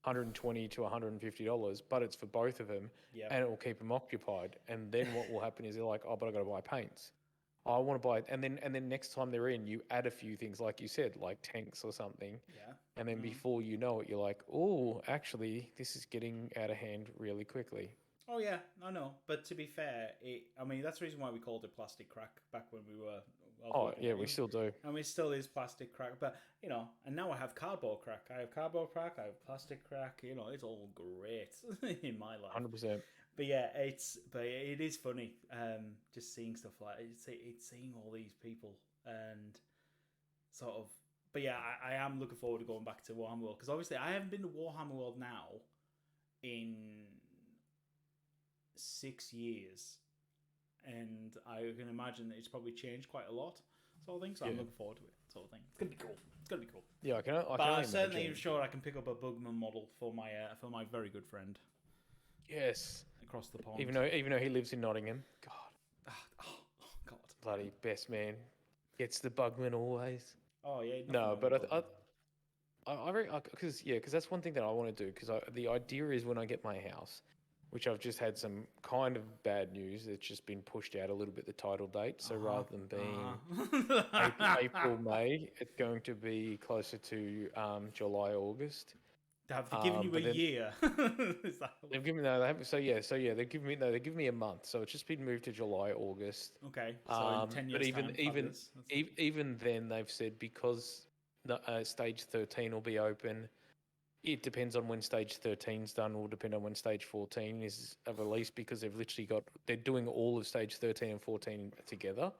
$120 to $150, but it's for both of them, and it will keep them occupied. And then what will happen is they're like, oh, but I got to buy paints. I want to buy it. And then next time they're in, you add a few things, like you said, like tanks or something. Yeah. And then before you know it, you're like, oh, actually, this is getting out of hand really quickly. Oh, yeah, I know. But to be fair, that's the reason why we called it plastic crack back when we were... we still do. And it still is plastic crack. But, and now I have cardboard crack. I have cardboard crack, I have plastic crack. It's all great in my life. 100%. But yeah, it is funny, just seeing stuff like it's seeing all these people and sort of. But yeah, I am looking forward to going back to Warhammer World, because obviously I haven't been to Warhammer World now in 6 years, and I can imagine that it's probably changed quite a lot, sort of thing. So I'm looking forward to it, sort of thing. It's gonna be cool. It's gonna be cool. Yeah, I can but I'm certainly sure I can pick up a Bugman model for my very good friend. Yes. Across the pond. Even though he lives in Nottingham. God. Oh, God. Bloody best man. Gets the Bugman always. Oh, yeah. No, but because that's one thing that I want to do, because the idea is when I get my house, which I've just had some kind of bad news, it's just been pushed out a little bit, the title date. So rather than being April, May, it's going to be closer to July, August. Have they given you a year? They've given they've given me a month, so it's just been moved to July, August. Okay, so 10 years. But even then, they've said, because stage 13 will be open. It depends on when stage 13's done. Will depend on when stage 14 is released, because they're doing all of stage 13 and 14 together.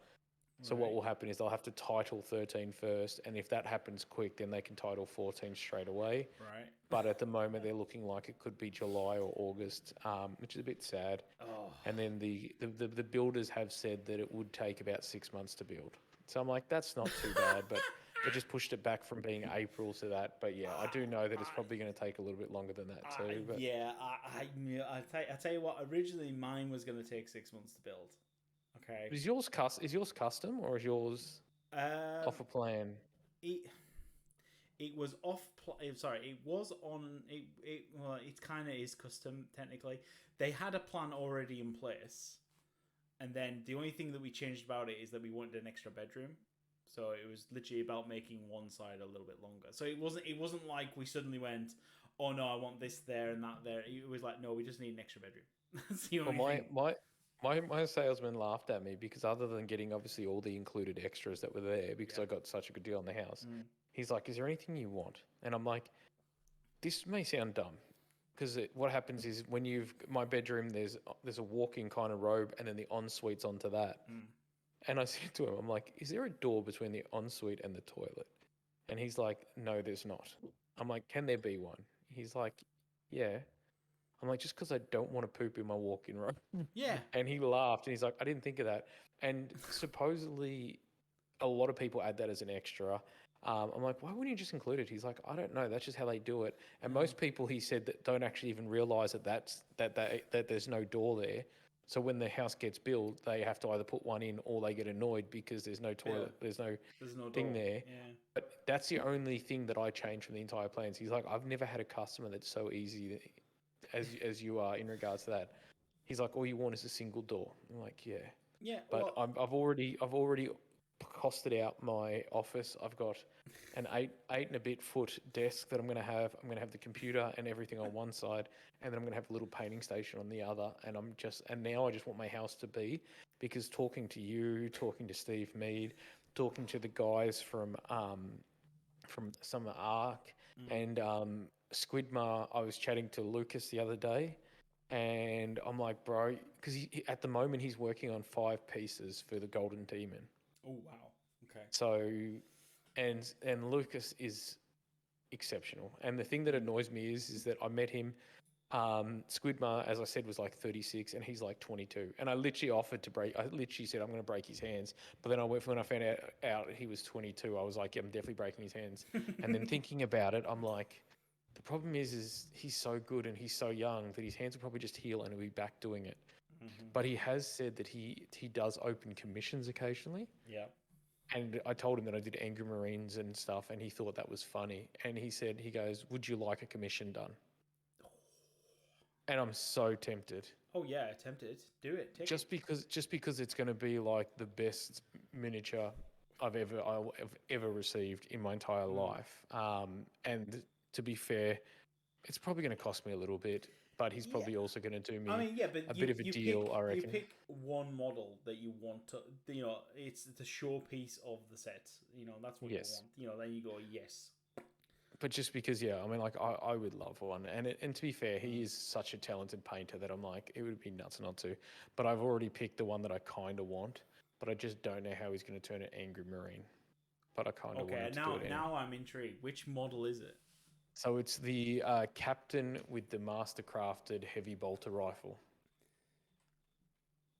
So what will happen is they'll have to title 13 first, and if that happens quick, then they can title 14 straight away. Right. But at the moment, they're looking like it could be July or August, which is a bit sad. Oh. And then the builders have said that it would take about 6 months to build. So I'm like, that's not too bad. But They just pushed it back from being April to that. But yeah, I do know that it's probably going to take a little bit longer than that too. But Yeah, I tell you what. Originally, mine was going to take 6 months to build. Okay. is yours custom or is yours off a plan? It it was off. Sorry, it was on. Well, it kind of is custom technically. They had a plan already in place, and then the only thing that we changed about it is that we wanted an extra bedroom. So it was literally about making one side a little bit longer. So it wasn't like we suddenly went, oh no, I want this there and that there. It was like, no, we just need an extra bedroom. That's the only thing. My salesman laughed at me because other than getting obviously all the included extras that were there because I got such a good deal on the house, he's like, "Is there anything you want?" And I'm like, "This may sound dumb." Because what happens is when my bedroom, there's a walk-in kind of robe, and then the ensuite's onto that. And I said to him, I'm like, is there a door between the ensuite and the toilet? And he's like, no, there's not. I'm like, can there be one? He's like, yeah. I'm like, just because I don't want to poop in my walk-in robe. Yeah. And he laughed, and he's like, I didn't think of that. And supposedly, a lot of people add that as an extra. I'm like, why wouldn't you just include it? He's like, I don't know. That's just how they do it. And most people, he said, that don't actually even realize that there's no door there. So when the house gets built, they have to either put one in or they get annoyed because there's no toilet, there's no thing door there. Yeah. But that's the only thing that I changed from the entire plans. He's like, I've never had a customer that's so easy as you are in regards to that. He's like, all you want is a single door. I'm like, yeah. Yeah. But I've already costed out my office. I've got an eight and a bit foot desk that I'm going to have. I'm going to have the computer and everything on one side, and then I'm going to have a little painting station on the other. And now I just want my house to be, because talking to you, talking to Steve Mead, talking to the guys from Summer Arc and Squidmar, I was chatting to Lucas the other day. And I'm like, bro, because at the moment he's working on 5 pieces for the Golden Demon. Oh wow! Okay. So, and Lucas is exceptional. And the thing that annoys me is that I met him. Squidmar, as I said, was like 36, and he's like 22. And I literally offered to break. I literally said I'm going to break his hands. But then when I found out he was 22, I was like, yeah, I'm definitely breaking his hands. And then thinking about it, I'm like, the problem is he's so good and he's so young that his hands will probably just heal and he'll be back doing it. But he has said that he does open commissions occasionally. Yeah. And I told him that I did Angry Marines and stuff, and he thought that was funny. And he goes, would you like a commission done? And I'm so tempted. Oh yeah, tempted. Do it. Just because it's going to be like the best miniature I've ever received in my entire life. And to be fair, it's probably going to cost me a little bit, but he's probably also going to do me a bit of a deal, I reckon. You pick one model that you want to, it's the showpiece of the set. That's what you want. Then you go, yes. But just because, I mean, like, I would love one. And to be fair, he is such a talented painter that I'm like, it would be nuts not to. But I've already picked the one that I kind of want, but I just don't know how he's going to turn an Angry Marine. But I kind of want him to do it anyway. Now I'm intrigued. Which model is it? So it's the captain with the master-crafted heavy bolter rifle.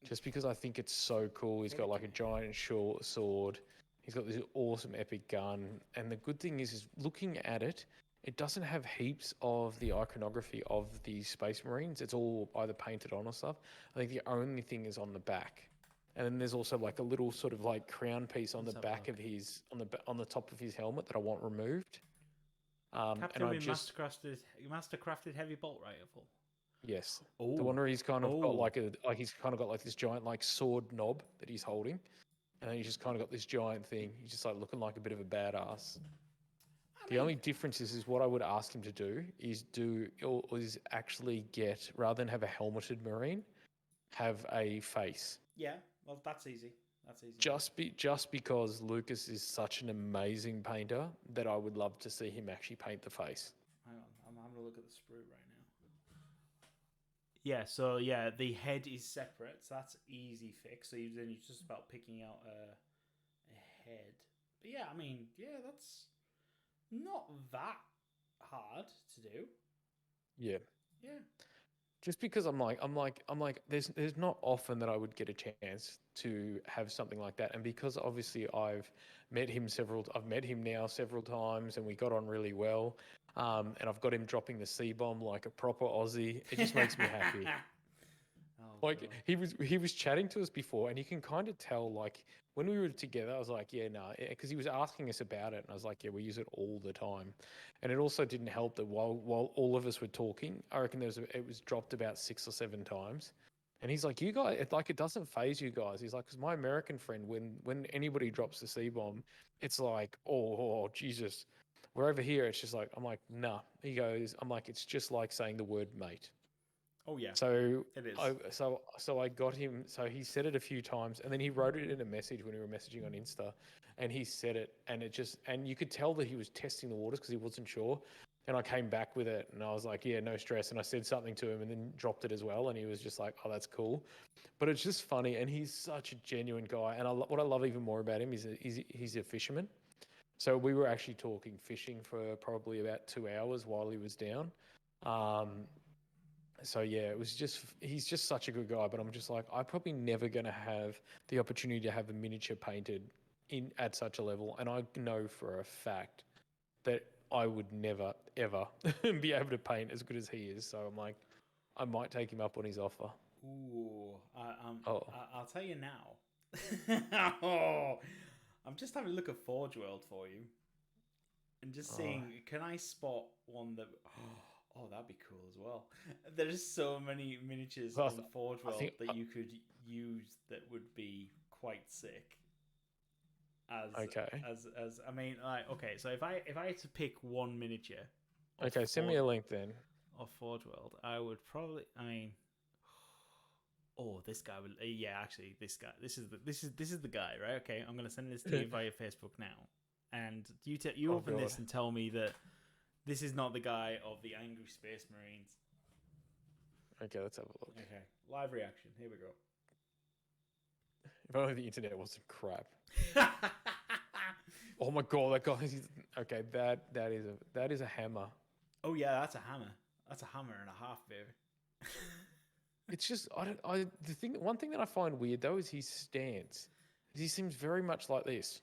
Just because I think it's so cool. He's got like a giant sword. He's got this awesome epic gun. And the good thing is looking at it, it doesn't have heaps of the iconography of the Space Marines. It's all either painted on or stuff. I think the only thing is on the back. And then there's also like a little sort of like crown piece on the back of on the top of his helmet that I want removed. Captain with master-crafted heavy bolt rifle. Yes. Ooh. The one where he's kind of got like this giant like sword knob that he's holding. And then he's just kind of got this giant thing. He's just like looking like a bit of a badass. The only difference is what I would ask him to do is actually get, rather than have a helmeted Marine, have a face. Yeah, well, that's easy. Just because Lucas is such an amazing painter that I would love to see him actually paint the face. Hang on, I'm having a look at the sprue right now. Yeah, so the head is separate, so that's easy fix. So then you're just about picking out a head. But yeah, I mean, that's not that hard to do. Yeah. Yeah. just because there's not often that I would get a chance to have something like that, and because obviously I've met him now several times, and we got on really well, and I've got him dropping the C bomb like a proper Aussie. It just makes me happy. Oh Like god. he was chatting to us before, and you can kind of tell like when we were together, I was like, yeah, no, because he was asking us about it, and I was like, yeah, we use it all the time, and it also didn't help that while all of us were talking, I reckon it was dropped about 6 or 7 times, and he's like, you guys, it doesn't phase you guys. He's like, because my American friend, when anybody drops the C bomb, it's like, oh Jesus. We're over here, it's just like I'm like, nah. He goes, I'm like, it's just like saying the word mate. Oh yeah, So it is. I got him. So he said it a few times, and then he wrote it in a message when we were messaging on Insta, and he said it, and you could tell that he was testing the waters because he wasn't sure. And I came back with it, and I was like, yeah, no stress. And I said something to him, and then dropped it as well, and he was just like, oh, that's cool. But it's just funny, and he's such a genuine guy. And what I love even more about him is he's a fisherman. So we were actually talking fishing for probably about 2 hours while he was down. Um, so yeah, he's just such a good guy, but I'm just like, I'm probably never gonna have the opportunity to have a miniature painted in at such a level, and I know for a fact that I would never ever be able to paint as good as he is. So I'm like, I might take him up on his offer. Ooh, Oh, I'll tell you now. Oh, I'm just having a look at Forge World for you, and just oh, seeing, can I spot one that? Oh, that'd be cool as well. There's so many miniatures well, on Forge I World think that you could use that would be quite sick. As okay, as I mean, like, okay, so if I had to pick one miniature of okay. Send me Forge a link then. of Forge World, I would probably. I mean, oh, this guy would. Yeah, actually, this guy. This is the guy, right? Okay, I'm gonna send this to you via Facebook now, and you Oh open god. this and tell me that this is not the guy of the Angry Space Marines. Okay, let's have a look. Okay, live reaction. Here we If only the internet wasn't crap. go. Oh my god, that guy. Okay, that is a hammer. Oh yeah, that's a hammer. That's a hammer and a half, baby. It's just I don't I the thing one thing that I find weird though is his stance. He seems very much like this.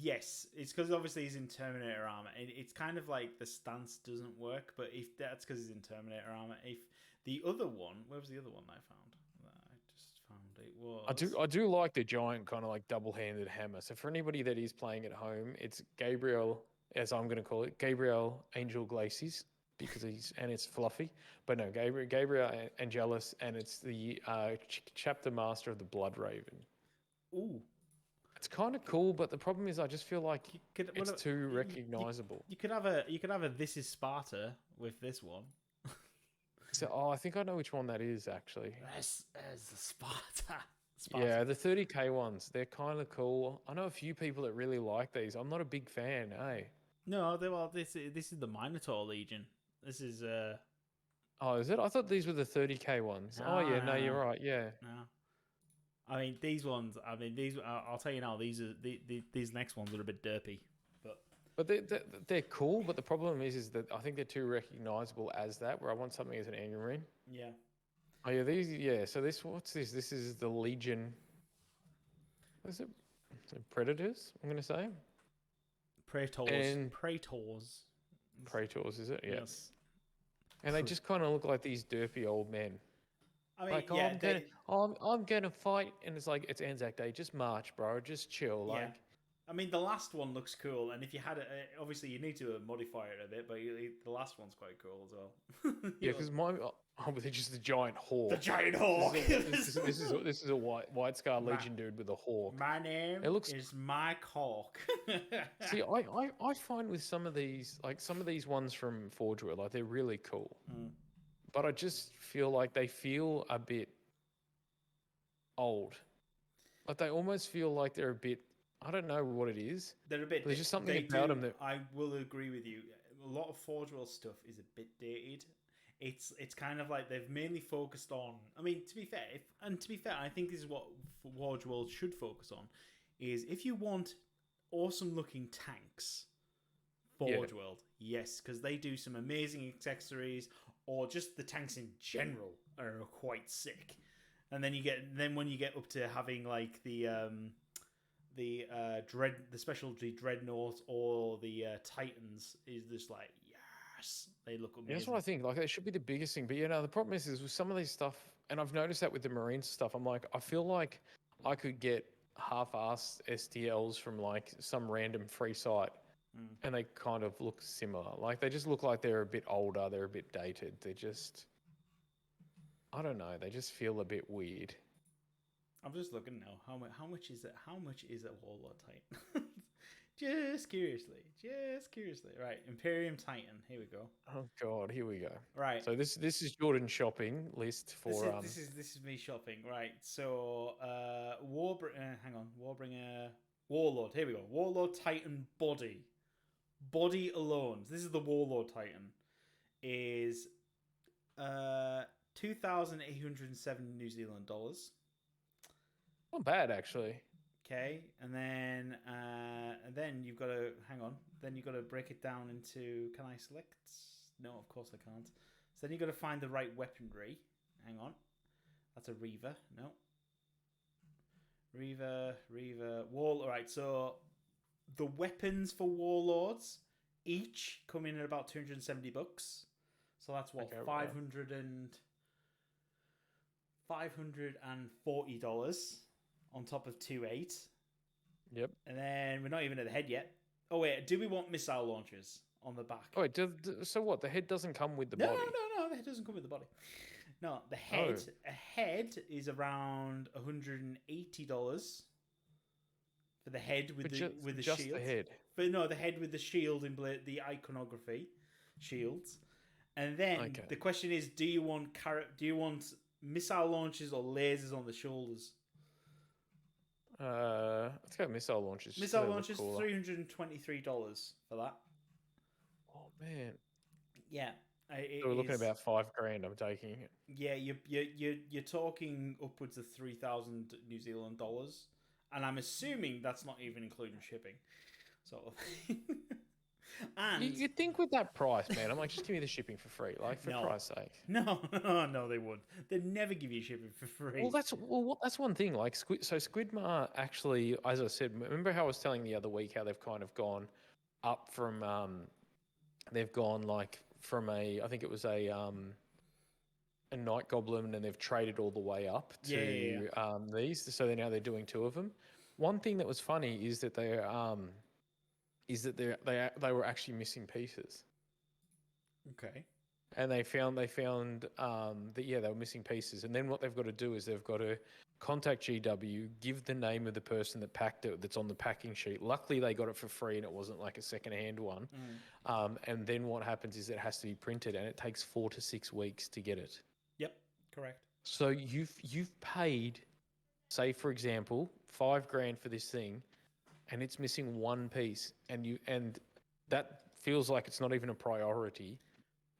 Yes, it's because obviously he's in Terminator armor. It's kind of like the stance doesn't work, but if that's because he's in Terminator armor, if the other one, where was the other one I found? I just found it I was. do I do like the giant kind of like double-handed hammer. So for anybody that is playing at home, it's Gabriel, as I'm going to call it, Gabriel Angel Glacies because it's fluffy. But no, Gabriel Angelus, and it's the chapter master of the Blood Raven. Ooh, It's kind of cool, but the problem is I just feel like what it's too you, recognizable. you could have a This Is Sparta with this one. So, I think I know which one that is actually. This is Sparta. Yeah, the 30K ones, they're kind of cool. I know a few people that really like these. I'm not a big fan, eh? No, this is the Minotaur Legion. This is Oh, is it? I thought these were the 30K ones. Oh, no yeah, no no, no you're right. Yeah. no. I mean, these ones. I mean, these. I'll tell you now. These next ones are a bit derpy, but But they're cool, but the problem is that I think they're too recognizable as that, where I want something as an angry marine. yeah. Oh, yeah, so what's this? This is the Legion. What is it? Predators, I'm going to say. And Praetors. Praetors, is it? Yeah. Yes. And they just kind of look like these derpy old men. I mean, Like, yeah, I'm gonna fight, and it's like it's Anzac Day. Just march, bro. Just chill. yeah. Like, I mean, the last one looks cool, and if you had it, obviously you need to modify it a bit, but the last one's quite cool as well. yeah, because they're just a giant hawk. The giant hawk. This is a white scar legion dude with a hawk. My name is Mike Hawk. See, I find with some of these ones from Forge World, like they're really cool, but I just feel like they feel a bit old. Like they almost feel like they're a bit. I don't know what it is. They're a bit. There's just something about them that I will agree with you. A lot of Forge World stuff is a bit dated. It's kind of like they've mainly focused on. I mean, to be fair, I think this is what Forge World should focus on. Is if you want awesome looking tanks, Forge World, yes, because they do some amazing accessories, or just the tanks in general are quite sick. And then when you get up to having like the specialty dreadnoughts or the Titans, is just like, yes, they look amazing. Yeah, that's what I think. Like, it should be the biggest thing. But the problem is with some of these stuff, and I've noticed that with the Marines stuff. I'm like, I feel like I could get half-assed STLs from like some random free site, and they kind of look similar. Like, they just look like they're a bit older, they're a bit dated. They're just, I don't know. They just feel a bit weird. I'm just looking now. How much is it? How much is a Warlord Titan? Just curiously. Right, Imperium Titan. Here we go. Oh God, here we go. Right. So this is Jordan's shopping list for this is me shopping. Right. So Warbringer Warlord. Here we go. Warlord Titan body. Body alone. This is the Warlord Titan. Is 2,807 New Zealand dollars. Not bad, actually. Okay, and then you've got to hang on. Then you've got to break it down into. Can I select? No, of course I can't. So then you've got to find the right weaponry. Hang on, that's a Reaver. No, Reaver, Wall. All right, so the weapons for Warlords each come in at about $270. So that's what, Okay, $540 on top of 2.8. Yep. And then we're not even at the head yet. Oh wait, do we want missile launchers on the back? Oh, wait, so what? The head doesn't come with the No, body? no, the head doesn't come with the body. No, the head. A head is around $180 for the head with the just shield. The head. But no, the head with the shield and the iconography shields. And then the question is, do you want missile launchers or lasers on the shoulders? Let's go missile launchers. Missile launchers, $323 for that. Oh man. Yeah. So we're looking at about $5,000. I'm taking it. Yeah, you're talking upwards of 3,000 New Zealand dollars, and I'm assuming that's not even including shipping, sort of. And you think with that price, man, I'm like, just give me the shipping for free, like for Christ's sake. No, they wouldn't. They'd never give you shipping for free. Well, that's one thing. Like Squidmar actually, as I said, remember how I was telling the other week how they've kind of gone up from they've gone like from I think it was a Night Goblin, and they've traded all the way up to these. So now they're doing two of them. One thing that was funny is that they were actually missing pieces. Okay. And they found that they were missing pieces. And then what they've got to do is they've got to contact GW, give the name of the person that packed it that's on the packing sheet. Luckily, they got it for free and it wasn't like a second-hand one. And then what happens is it has to be printed, and it takes 4 to 6 weeks to get it. Yep, correct. So you've paid, say for example, $5,000 for this thing, and it's missing one piece, and that feels like it's not even a priority,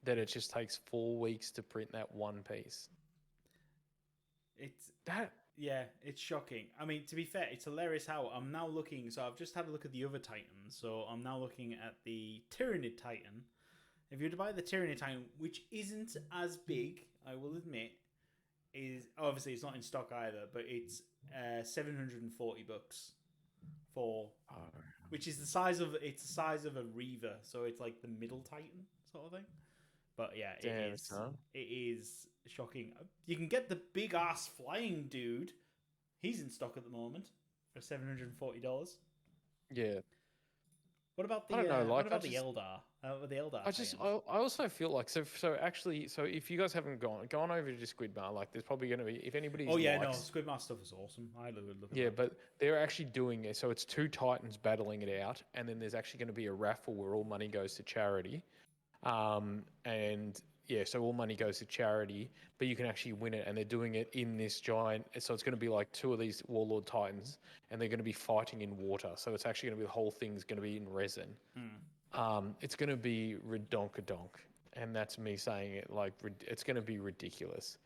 that it just takes 4 weeks to print that one piece. It's shocking. I mean, to be fair, it's hilarious how I'm now looking. So I've just had a look at the other Titans. So I'm now looking at the Tyranid Titan. If you were to buy the Tyranid Titan, which isn't as big, I will admit, is obviously it's not in stock either, but it's $740 for, which is the size of a Reaver. So it's like the middle Titan sort of thing. But yeah, it is shocking. You can get the big ass flying dude. He's in stock at the moment for $740. Yeah. What about the I don't know, what about the Eldar? The Eldar. I also feel like so if you guys haven't gone over to Squidmar, like there's probably going to be, if anybody's Squidmar stuff is awesome. I look at that. But they're actually doing it. So it's 2 Titans battling it out, and then there's actually going to be a raffle where all money goes to charity. So all money goes to charity, but you can actually win it, and they're doing it in this giant. So it's going to be like 2 of these Warlord Titans, and they're going to be fighting in water. So it's actually going to be, the whole thing's going to be in resin. It's going to be redonkadonk, and that's me saying it. Like, it's going to be ridiculous.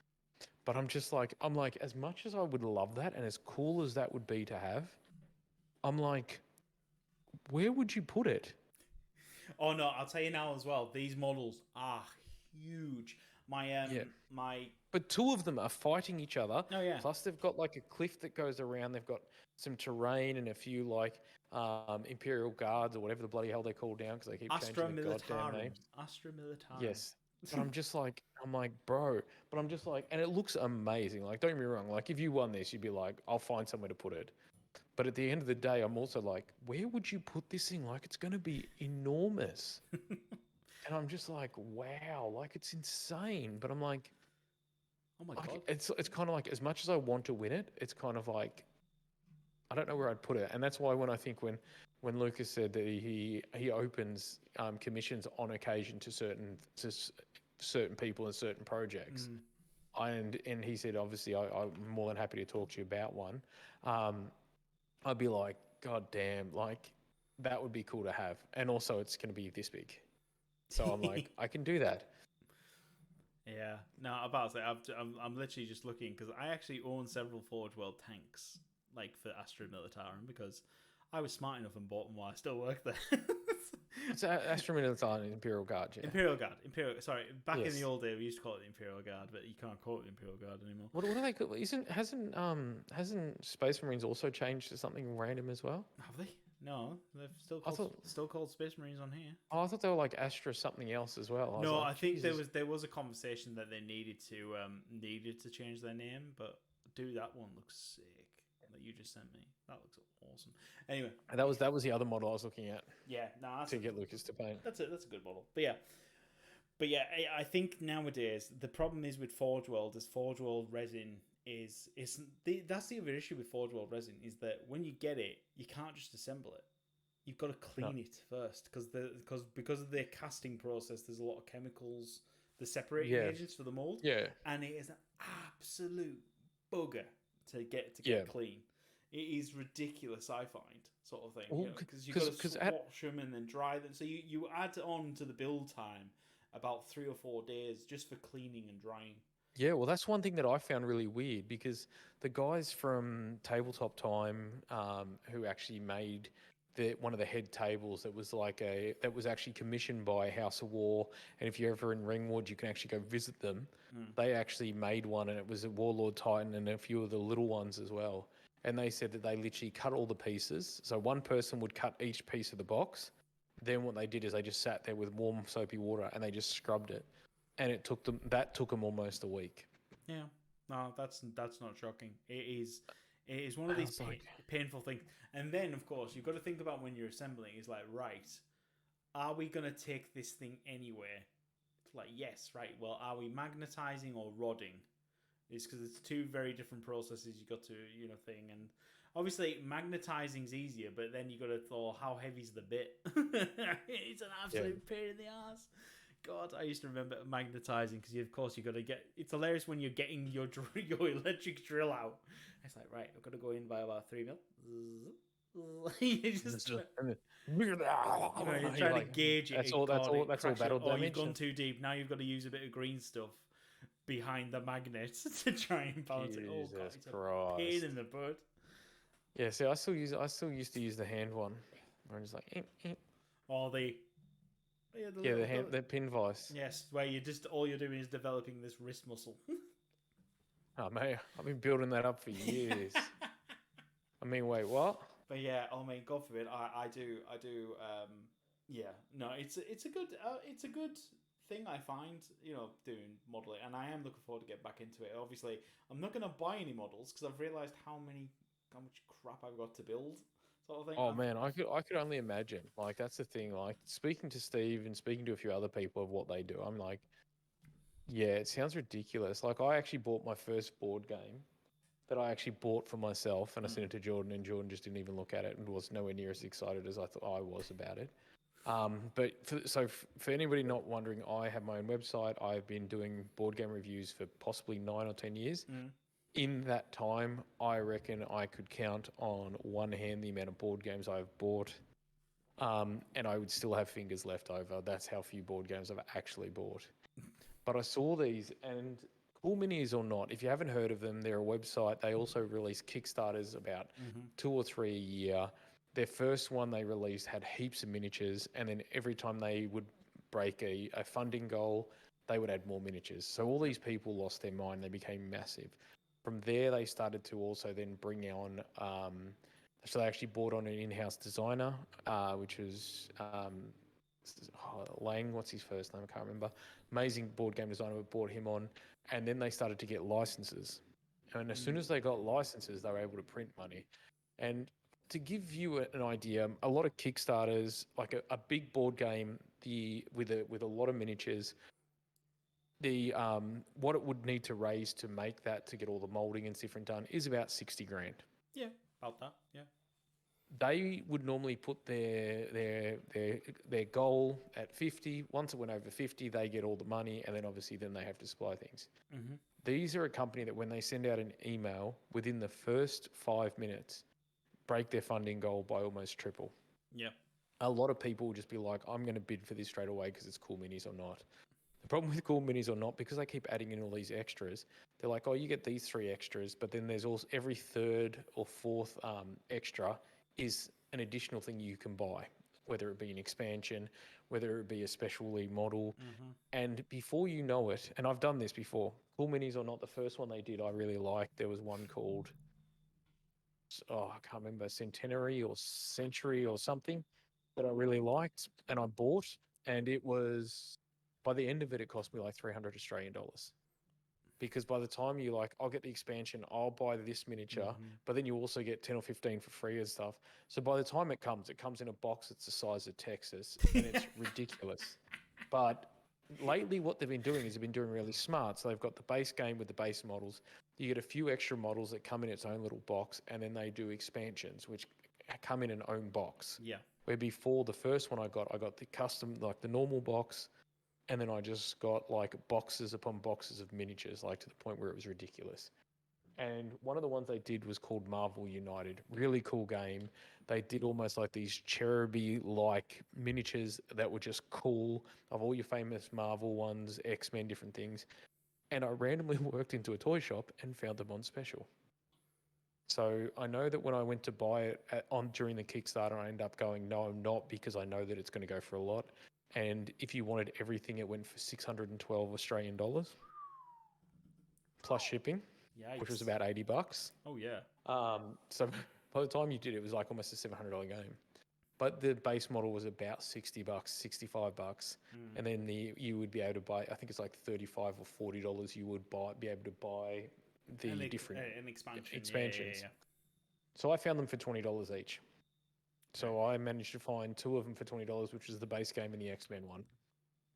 But I'm like, as much as I would love that, and as cool as that would be to have, I'm like, where would you put it? Oh no, I'll tell you now as well. These models are huge. My Yeah. my But two of them are fighting each other. oh yeah, Plus, they've got like a cliff that goes around. They've got some terrain and a few like Imperial Guards or whatever the bloody hell they're called down because they keep Astra changing the goddamn Militarum. names. Astra Militarum. Yes. But I'm like, bro. But I'm just like, and it looks amazing. Like, don't get me wrong. Like, if you won this, you'd be like, I'll find somewhere to put it. But at the end of the day, I'm also like, where would you put this thing? Like, it's going to be enormous. And I'm just like, wow, like it's insane. But I'm like, Oh my god. it's kind of like as much as I want to win it, it's kind of like I don't know where I'd put it. And that's why when I think when Lucas said that he opens commissions on occasion to certain people and certain projects, and he said obviously I'm more than happy to talk to you about one. I'd be like, God damn, like that would be cool to have. And also it's going to be this big. So I'm like, I can do that. Yeah, no, I'm about to say, I'm literally just looking because I actually own several Forge World tanks, like for Astra Militarum, because I was smart enough and bought them while I still worked there. It's Astra Militarum and Imperial Guard, yeah. Imperial Guard, Sorry, back in the Yes. old day, we used to call it the Imperial Guard, but you can't call it the Imperial Guard anymore. What do they call? Hasn't Space Marines also changed to something random as well? Have they? No, they're I thought still called Space Marines on here. I thought they were like Astra something else as well. No, Like, I think Jesus. there was a conversation that they needed to change their name, but dude, that one looks sick that you just sent me. That looks awesome. Anyway, And that was the other model I was looking at yeah, no, to get Lucas to paint. that's a good model. But yeah, I think nowadays the problem is with Forge World is Forge World resin that's the other issue with Forge World resin is that when you get it, you can't just assemble it. You've got to clean it first because of their casting process. There's a lot of chemicals, the separating agents for the mold. Yeah. And it is an absolute bugger to get Yeah. clean. It is ridiculous, I find, sort of thing. Well, Because you've got to 'cause wash them and then dry them. So you add on to the build time about 3 or 4 days just for cleaning and drying. Yeah, well, that's one thing that I found really weird because the guys from Tabletop Time, who actually made one of the head tables that was that was actually commissioned by House of War, and if you're ever in Ringwood, you can actually go visit them. They actually made one, and it was a Warlord Titan and a few of the little ones as well. And they said that they literally cut all the pieces. So one person would cut each piece of the box. Then what they did is they just sat there with warm soapy water and they just scrubbed it. And it took them almost a week. Yeah, no, that's not shocking. It is one of these painful things. And then, of course, you've got to think about when you're assembling. It's like, right, are we going to take this thing anywhere? It's like, yes, right. Well, are we magnetizing or rodding? It's because it's two very different processes you got to thing. And obviously, magnetizing's easier, but then you got to thought, how heavy's the bit? It's an absolute pain in the ass. God, I used to remember magnetizing because of course you got to get. It's hilarious when you're getting your electric drill out. It's like, right, I've got to go in by about 3 mil. You're trying to gauge it. That's all battle damage. Or you've gone too deep. Now you've got to use a bit of green stuff behind the magnets to try and balance it. Oh God, it's a pain in the butt. Yeah, see, I still used to use the hand one. Where I'm just like, Or the the pin vice. Yes, where all you're doing is developing this wrist muscle. Oh man, I've been building that up for years. I mean, wait, what? But yeah, I mean, God forbid, I do. Yeah, no, it's a good thing I find, doing modeling, and I am looking forward to get back into it. Obviously, I'm not going to buy any models because I've realised how much crap I've got to build. Sort of thing. Oh man, I could only imagine. Like that's the thing. Like speaking to Steve and speaking to a few other people of what they do, I'm like, yeah, it sounds ridiculous. Like I actually bought my first board game that I actually bought for myself, and I sent it to Jordan, and Jordan just didn't even look at it and was nowhere near as excited as I thought I was about it. But for anybody not wondering, I have my own website. I've been doing board game reviews for possibly 9 or 10 years. In that time, I reckon I could count on one hand the amount of board games I've bought, and I would still have fingers left over. That's how few board games I've actually bought. But I saw these, and Cool Minis or not, if you haven't heard of them, they're a website. They also release Kickstarters about 2 or 3 a year. their first one they released had heaps of miniatures, and then every time they would break a funding goal, they would add more miniatures. So all these people lost their mind. They became massive. From there, they started to also then bring on. So they actually brought on an in-house designer, which was Lang. What's his first name? I can't remember. Amazing board game designer. We brought him on, and then they started to get licenses. And as soon as they got licenses, they were able to print money. And to give you an idea, a lot of Kickstarters, like a big board game, with a lot of miniatures, the what it would need to raise to make that, to get all the molding and different done, is about 60 grand. Yeah, about that. Yeah. They would normally put their goal at 50. Once it went over 50, they get all the money, and then obviously then they have to supply things. Mm-hmm. These are a company that when they send out an email, within the first 5 minutes, break their funding goal by almost triple. Yeah. A lot of people will just be like, I'm going to bid for this straight away because it's cool minis or not. The problem with cool minis or not, because they keep adding in all these extras, they're like, oh, you get these 3 extras, but then there's also every 3rd or 4th extra is an additional thing you can buy, whether it be an expansion, whether it be a specially model. Mm-hmm. And before you know it, and I've done this before, cool minis or not, the first one they did I really liked. There was one called, I can't remember, Centenary or Century or something, that I really liked and I bought. And it was, by the end of it, it cost me like 300 Australian dollars. Because by the time you like, I'll get the expansion, I'll buy this miniature, but then you also get 10 or 15 for free and stuff. So by the time it comes in a box that's the size of Texas, and it's ridiculous. But lately what they've been doing is they've been doing really smart. So they've got the base game with the base models. You get a few extra models that come in its own little box, and then they do expansions, which come in an own box. Yeah. Where before, the first one I got the custom, like the normal box, and then I just got like boxes upon boxes of miniatures, like to the point where it was ridiculous. And one of the ones they did was called Marvel United. Really cool game. They did almost like these cheruby-like miniatures that were just cool, of all your famous Marvel ones, X-Men, different things. And I randomly worked into a toy shop and found them on special. So I know that when I went to buy it during the Kickstarter, I ended up going, no, I'm not, because I know that it's going to go for a lot. And if you wanted everything, it went for 612 Australian dollars plus shipping. Yikes. Which was about $80. Oh yeah. So by the time you did it was like almost a $700 game. But the base model was about $60, $65, and then you would be able to buy. I think it's like $35 or $40. You would be able to buy the different expansions. Yeah. So I found them for $20 each. So I managed to find 2 of them for $20, which was the base game and the X-Men one,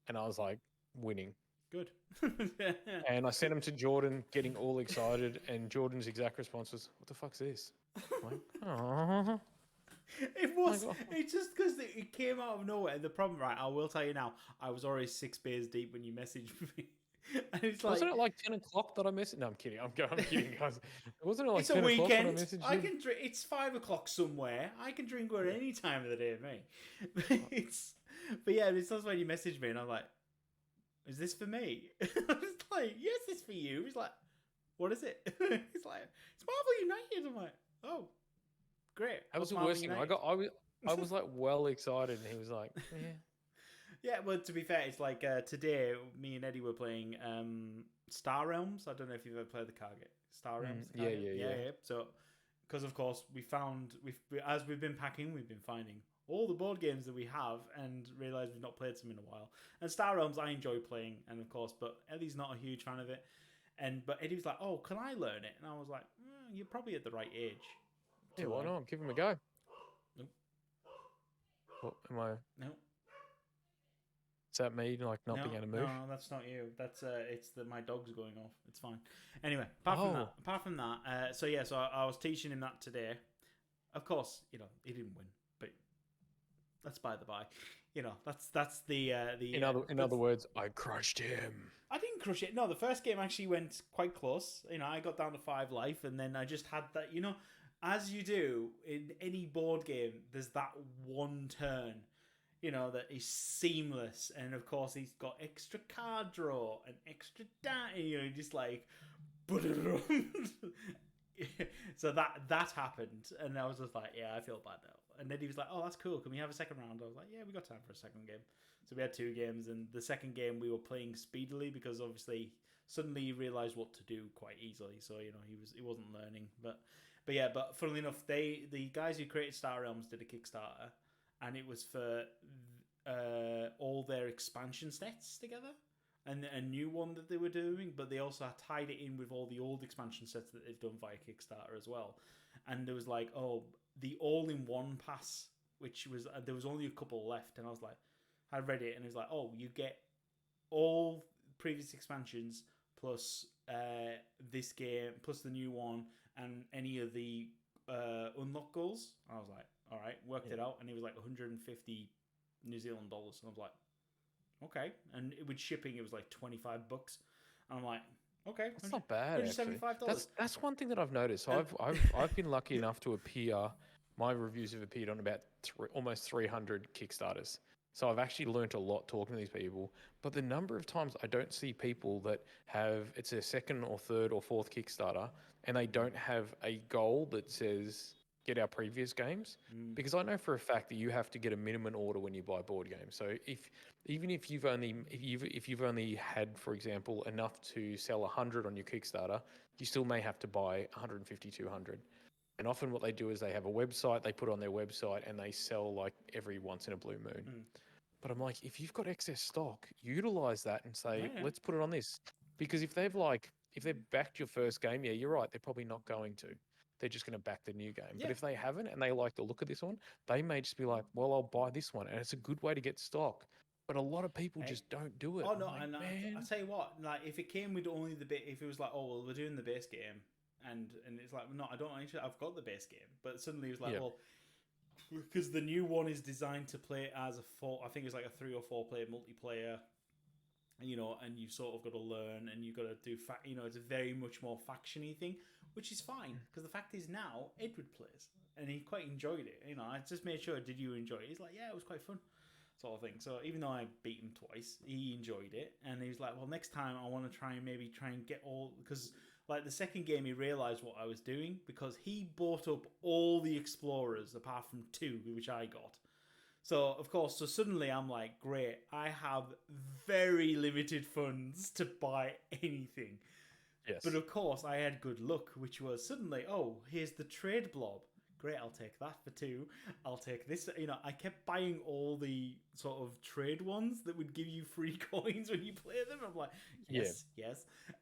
and I was like, winning. Good. And I sent him to Jordan, getting all excited, and Jordan's exact response was, "What the fuck's this?" I'm like, "Aww." It was. It's just because it came out of nowhere. The problem, right? I will tell you now. I was already 6 beers deep when you messaged me. And it's like, wasn't it like 10 o'clock that I messaged? No, I'm kidding. I'm kidding, guys. Wasn't it like it's 10 a weekend. o'clock when I messaged you? I can drink. It's 5 o'clock somewhere. I can drink at any time of the day, mate. But yeah, it's just when you messaged me, and I'm like, "Is this for me?" I was like, "Yes, it's for you." He's like, "What is it?" He's like, "It's Marvel United." I'm like, "Oh, great." That was the worst thing. I was like well excited, and he was like, "Yeah." Yeah, well, to be fair, it's like today, me and Eddie were playing Star Realms. I don't know if you've ever played the card game. Star Realms? Yeah. So, because of course, as we've been packing, we've been finding all the board games that we have and realised we've not played some in a while. And Star Realms, I enjoy playing, and of course, but Eddie's not a huge fan of it. But Eddie was like, "Oh, can I learn it?" And I was like, "You're probably at the right age." Yeah, why not? Give him a go. Nope. What am I? No. Is that me, like, not being able to move? No, that's not you. That's it's my dog's going off. It's fine. Anyway, apart from that, so I was teaching him that today. Of course, he didn't win, but that's by the by. That's the in other words, I crushed him. I didn't crush it. No, the first game actually went quite close. I got down to 5 life, and then I just had that. As you do in any board game, there's that one turn. That is seamless, and of course he's got extra card draw and extra just like so that happened, and I was just like, yeah, I feel bad now. And then he was like, "Oh, that's cool. Can we have a second round?" I was like, "Yeah, we got time for a second game." So we had 2 games, and the second game we were playing speedily because obviously suddenly he realized what to do quite easily. So he wasn't learning, but funnily enough, the guys who created Star Realms did a Kickstarter, and it was for all their expansion sets together. And a new one that they were doing, but they also tied it in with all the old expansion sets that they've done via Kickstarter as well. And there was like, the all-in-one pass, which was there was only a couple left, and I was like, I read it, and it was like, you get all previous expansions plus this game plus the new one and any of the unlock goals. I was like, all right, worked it out, and it was like 150 New Zealand dollars, and I was like, okay. And with shipping, it was like $25. And I'm like, okay, that's not bad. Actually, $175. that's one thing that I've noticed. So I've been lucky enough to appear. My reviews have appeared on about almost 300 Kickstarters. So I've actually learnt a lot talking to these people. But the number of times I don't see people that it's their second or third or fourth Kickstarter, and they don't have a goal that says get our previous games, because I know for a fact that you have to get a minimum order when you buy board games. So if you've only had, for example, enough to sell 100 on your Kickstarter, you still may have to buy 150, 200. And often what they do is they have a website, they put it on their website, and they sell like every once in a blue moon. But I'm like, if you've got excess stock, utilize that and say, let's put it on this. Because if they've backed your first game, yeah, you're right, they're probably not going to. They're just going to back the new game. Yeah. But if they haven't and they like the look of this one, they may just be like, well, I'll buy this one. And it's a good way to get stock. But a lot of people just don't do it. Oh, no, like, and I tell you what, like, if it came with only the bit, if it was like, oh, well, we're doing the base game, and it's like, no, I don't actually, I've got the base game. But suddenly it was like, well, because the new one is designed to play as I think it's like a 3 or 4 player multiplayer, and you've sort of got to learn, and you've got to do, it's a very much more faction-y thing, which is fine, because the fact is now, Edward plays, and he quite enjoyed it. I just made sure, did you enjoy it? He's like, yeah, it was quite fun, sort of thing. So even though I beat him twice, he enjoyed it, and he was like, well, next time I want to try and get all, because like the second game he realised what I was doing, because he bought up all the explorers apart from 2, which I got. So, of course, suddenly I'm like, great, I have very limited funds to buy anything. Yes. But of course, I had good luck, which was suddenly, here's the trade blob. Great, I'll take that for 2. I'll take this. I kept buying all the sort of trade ones that would give you free coins when you play them. I'm like, yes.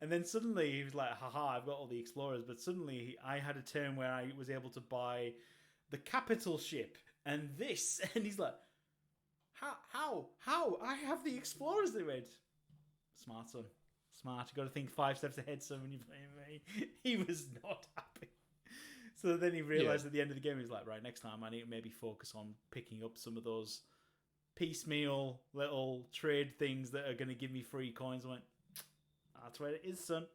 And then suddenly he was like, haha, I've got all the explorers. But suddenly I had a turn where I was able to buy the capital ship and this. And he's like, how? I have the explorers. They went, smart, son. Smart. You got to think 5 steps ahead, son, when you're playing me. He was not happy. So then he realised at the end of the game, he was like, right, next time I need to maybe focus on picking up some of those piecemeal little trade things that are going to give me free coins. I went, that's where it is, son.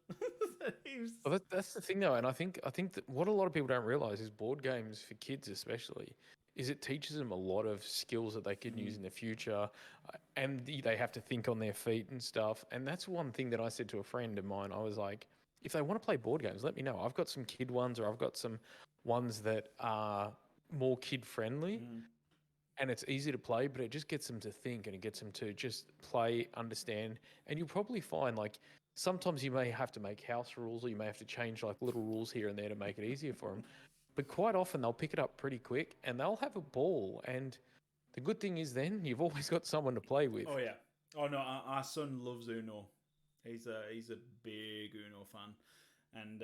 Well, that's the thing, though. And I think that what a lot of people don't realise is board games, for kids especially, is it teaches them a lot of skills that they can use in the future, and they have to think on their feet and stuff. And that's one thing that I said to a friend of mine. I was like, if they want to play board games, let me know. I've got some kid ones, or I've got some ones that are more kid friendly, and it's easy to play, but it just gets them to think, and it gets them to just play, understand. And you'll probably find, like, sometimes you may have to make house rules, or you may have to change like little rules here and there to make it easier for them. But quite often they'll pick it up pretty quick and they'll have a ball. And the good thing is then you've always got someone to play with. Oh yeah. Oh no, our son loves Uno. He's a big Uno fan. And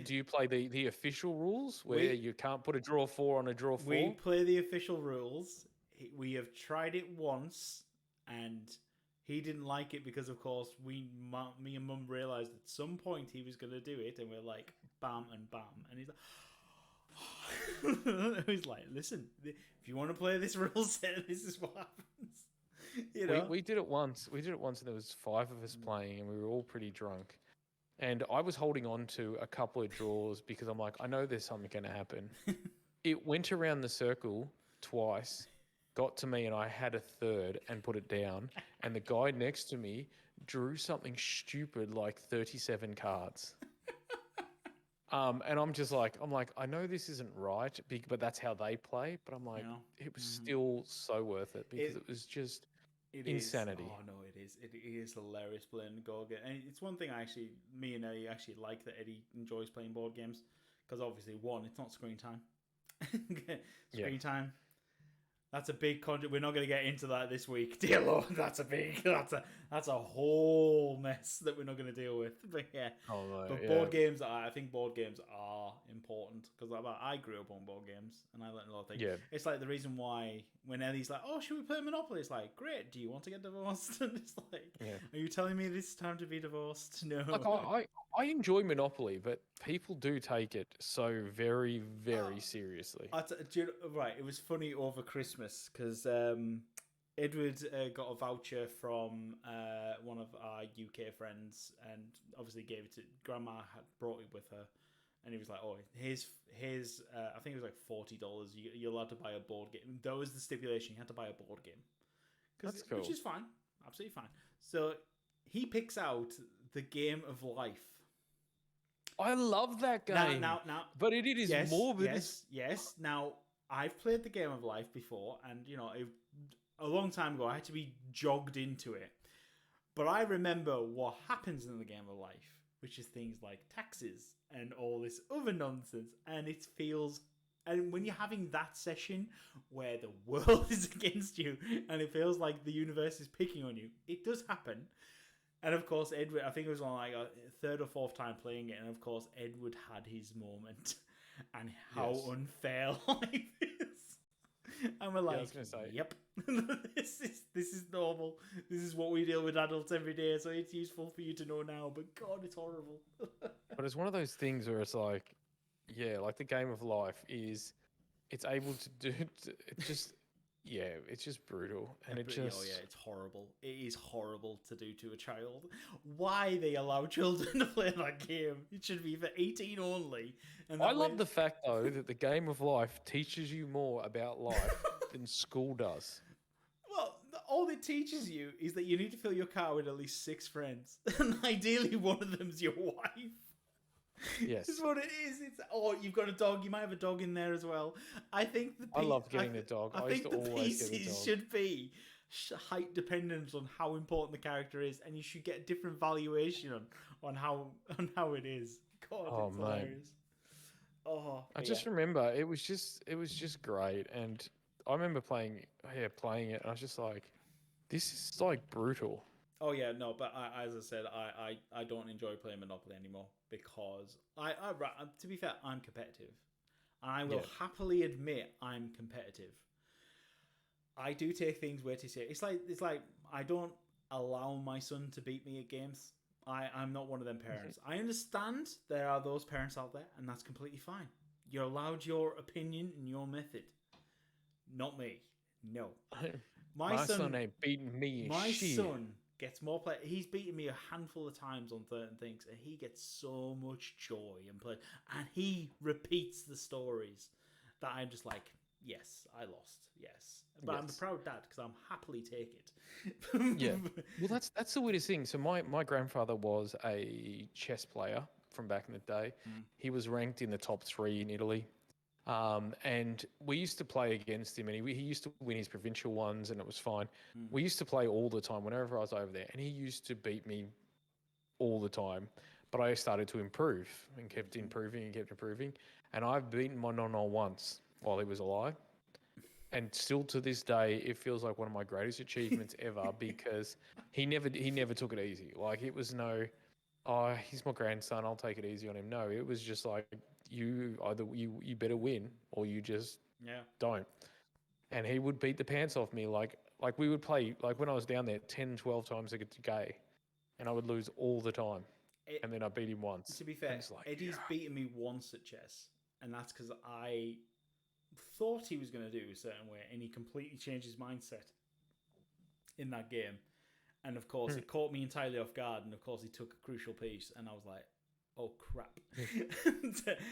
do you play the official rules where you can't put a draw 4 on a draw 4? We play the official rules. We have tried it once, and he didn't like it because, of course, me and Mum realised at some point he was going to do it, and we're like, bam and bam, and he's like, he's like, listen, if you want to play this rule set, this is what happens. We did it once. And there was 5 of us playing, and we were all pretty drunk. And I was holding on to a couple of draws because I'm like, I know there's something going to happen. It went around the circle twice, got to me, and I had a third and put it down. And the guy next to me drew something stupid like 37 cards. And I'm like, I know this isn't right, but that's how they play. But I'm like, You know? it was Mhm. still so worth it because It it was just it is. insanity. Oh no, it is. It is hilarious playing board game, and it's one thing me and Eddie actually like that Eddie enjoys playing board games because obviously one, it's not screen time. Yeah. Screen time. That's a big contract. We're not going to get into that this week, dear Lord. That's a whole mess that we're not going to deal with. But yeah, Oh no, but yeah. I think board games are important because I grew up on board games and I learned a lot of things. Yeah. It's like the reason why when Ellie's like, "Oh, should we play Monopoly?" It's like, "Great. Do you want to get divorced?" And it's like, Yeah. "Are you telling me this is time to be divorced?" No. Like I enjoy Monopoly, but people do take it so very, very seriously. Right, it was funny over Christmas because Edward got a voucher from one of our UK friends, and obviously gave it to Grandma. Had brought it with her, and he was like, "Oh, here's I think it was like $40. You're allowed to buy a board game. That was the stipulation. You had to buy a board game, That's cool. which is fine, absolutely fine." So he picks out the Game of Life. I love that game. Now, but it is yes, morbid. yes. Now, I've played the Game of Life before, and a long time ago, I had to be jogged into it. But I remember what happens in the Game of Life, which is things like taxes and all this other nonsense, and it feels. And when you're having that session where the world is against you and it feels like the universe is picking on you, it does happen. And of course, Edward, I think it was on like a third or fourth time playing it, and of course, Edward had his moment and how unfair life is. And we're like, I was gonna say. yep, this is normal. This is what we deal with adults every day, so it's useful for you to know now. But God, it's horrible. But it's one of those things where it's like, yeah, like the Game of Life is, it's able to do, it just, yeah, it's just brutal, and it just, oh yeah, it's horrible. It is horrible to do to a child. Why they allow children to play that game? It should be for 18 only. And I love the fact though that the Game of Life teaches you more about life than school does. Well, all it teaches you is that you need to fill your car with at least 6 friends, and ideally one of them's your wife. Yes, This is what it is. You've got a dog. You might have a dog in there as well. I think I love getting the dog. I used think to the always get a pieces dog. should be height dependent on how important the character is, and you should get a different valuation on how it is. God, Oh, it's mate. hilarious. Oh, I just remember it was just great, and I remember playing it, and I was just like, this is like brutal. Oh yeah, no, but as I said, I don't enjoy playing Monopoly anymore because to be fair, I'm competitive, and I will happily admit I'm competitive. I do take things way too serious. It's like I don't allow my son to beat me at games. I'm not one of them parents. I understand there are those parents out there, and that's completely fine. You're allowed your opinion and your method. Not me. No. My son ain't beating me. My shit. son gets more play. He's beaten me a handful of times on certain things, and he gets so much joy and play. And he repeats the stories that I'm just like, yes, I lost. Yes, but I'm a proud dad because I'm happily take it. Yeah. Well, that's the weirdest thing. So my grandfather was a chess player from back in the day. He was ranked in the top 3 in Italy. And we used to play against him, and he used to win his provincial ones, and it was fine. We used to play all the time whenever I was over there, and he used to beat me all the time. But I started to improve and kept improving and kept improving. And I've beaten my nonna once while he was alive. And still to this day, it feels like one of my greatest achievements ever because he never took it easy. Like it was no, oh, he's my grandson, I'll take it easy on him. No, it was just like you better win or you just don't. And he would beat the pants off me. Like we would play, like when I was down there 10, 12 times a day, and I would lose all the time. And then I beat him once. To be fair, like, Eddie's beaten me once at chess, and that's because I thought he was going to do a certain way, and he completely changed his mindset in that game. And of course, it caught me entirely off guard, and of course, he took a crucial piece, and I was like, oh crap.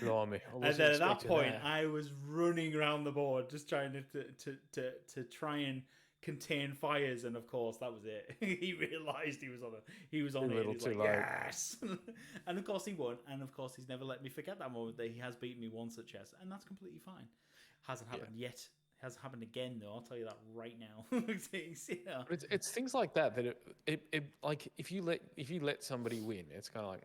Blimey, and then at that point, I was running around the board just trying to try and contain fires, and of course that was it. He realised he was on it. He was on Too it. And little, he's too like, late. yes. And of course he won. And of course he's never let me forget that moment that he has beaten me once at chess, and that's completely fine. Hasn't happened yet. Hasn't happened again though. I'll tell you that right now. Yeah. But it's things like that it like if you let somebody win, it's kind of like,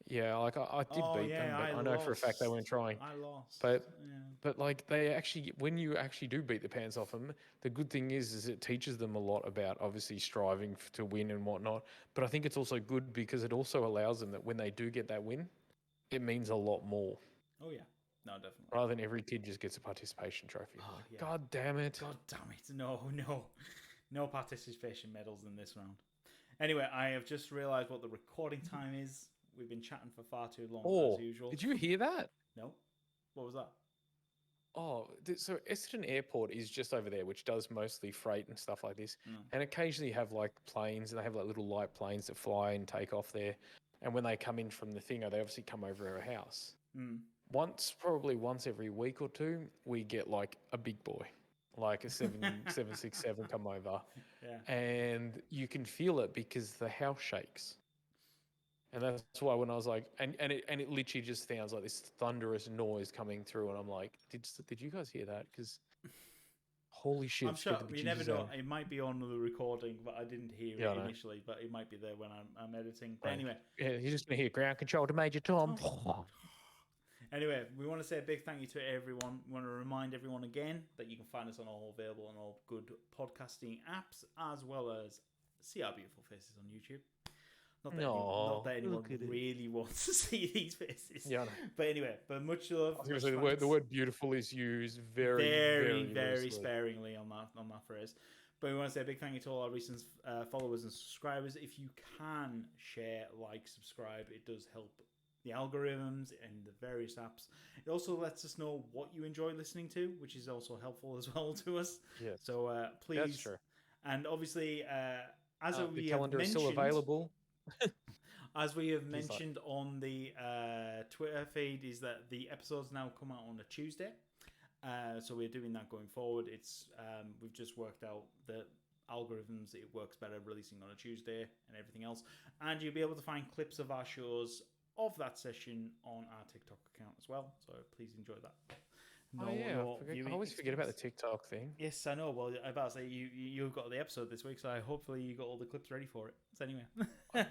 yeah, like I did beat them, but I know for a fact they weren't trying. I lost. But Yeah. but like they actually, when you actually do beat the pants off them, the good thing is it teaches them a lot about obviously striving to win and whatnot. But I think it's also good because it also allows them that when they do get that win, it means a lot more. Oh yeah. No, definitely. Rather than every kid just gets a participation trophy. Oh, Like, yeah. God damn it. God damn it. No participation medals in this round. Anyway, I have just realised what the recording time is. We've been chatting for far too long, as usual. Did you hear that? No. What was that? Oh, so Essendon Airport is just over there, which does mostly freight and stuff like this. Mm. And occasionally have like planes, and they have like little light planes that fly and take off there. And when they come in from the thing, they obviously come over our house. Mm. Probably once every week or two, we get like a big boy, like a 767 come over. Yeah. And you can feel it because the house shakes. And that's why when I was like, and it literally just sounds like this thunderous noise coming through, and I'm like, did you guys hear that? Because holy shit! I'm sure the you never bejesus know. out of me. It might be on the recording, but I didn't hear Yeah, I it know. initially. But it might be there when I'm editing. But Right. anyway, Yeah, you're just gonna hear ground control to Major Tom. Anyway, we want to say a big thank you to everyone. We want to remind everyone again that you can find us on all available on all good podcasting apps, as well as see our beautiful faces on YouTube. Not that anyone really wants to see these faces. Yeah, I know. But anyway, much love. I was gonna say the word beautiful is used very loosely. sparingly on that phrase. But we want to say a big thank you to all our recent followers and subscribers. If you can share, like, subscribe, it does help the algorithms and the various apps. It also lets us know what you enjoy listening to, which is also helpful as well to us. Yes. So please. That's true. And obviously, as we the have calendar mentioned, is still available. as we have mentioned on the Twitter feed, is that the episodes now come out on a Tuesday. So we're doing that going forward. It's we've just worked out the algorithms. It works better releasing on a Tuesday and everything else. And you'll be able to find clips of our shows of that session on our TikTok account as well. So please enjoy that. I always forget about the TikTok thing. Yes, I know. Well, I about to say you've got the episode this week, so hopefully you got all the clips ready for it. So anyway.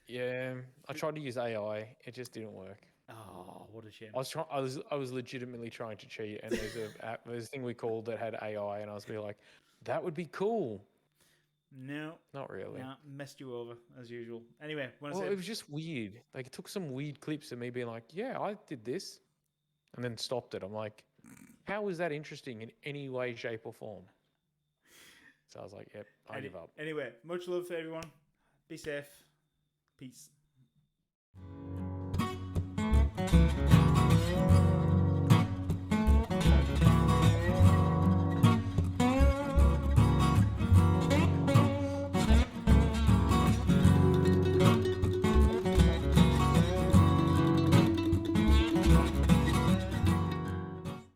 Yeah, I tried to use AI. It just didn't work. Oh, what a shame! I was legitimately trying to cheat, and there's a thing we called that had AI, and I was like, that would be cool. No, not really. Nah, messed you over as usual. Anyway, it was just weird. Like, it took some weird clips of me being like, yeah, I did this, and then stopped it. I'm like, how is that interesting in any way, shape, or form? So I was like, yep, I give up. Anyway, much love to everyone. Be safe. Peace.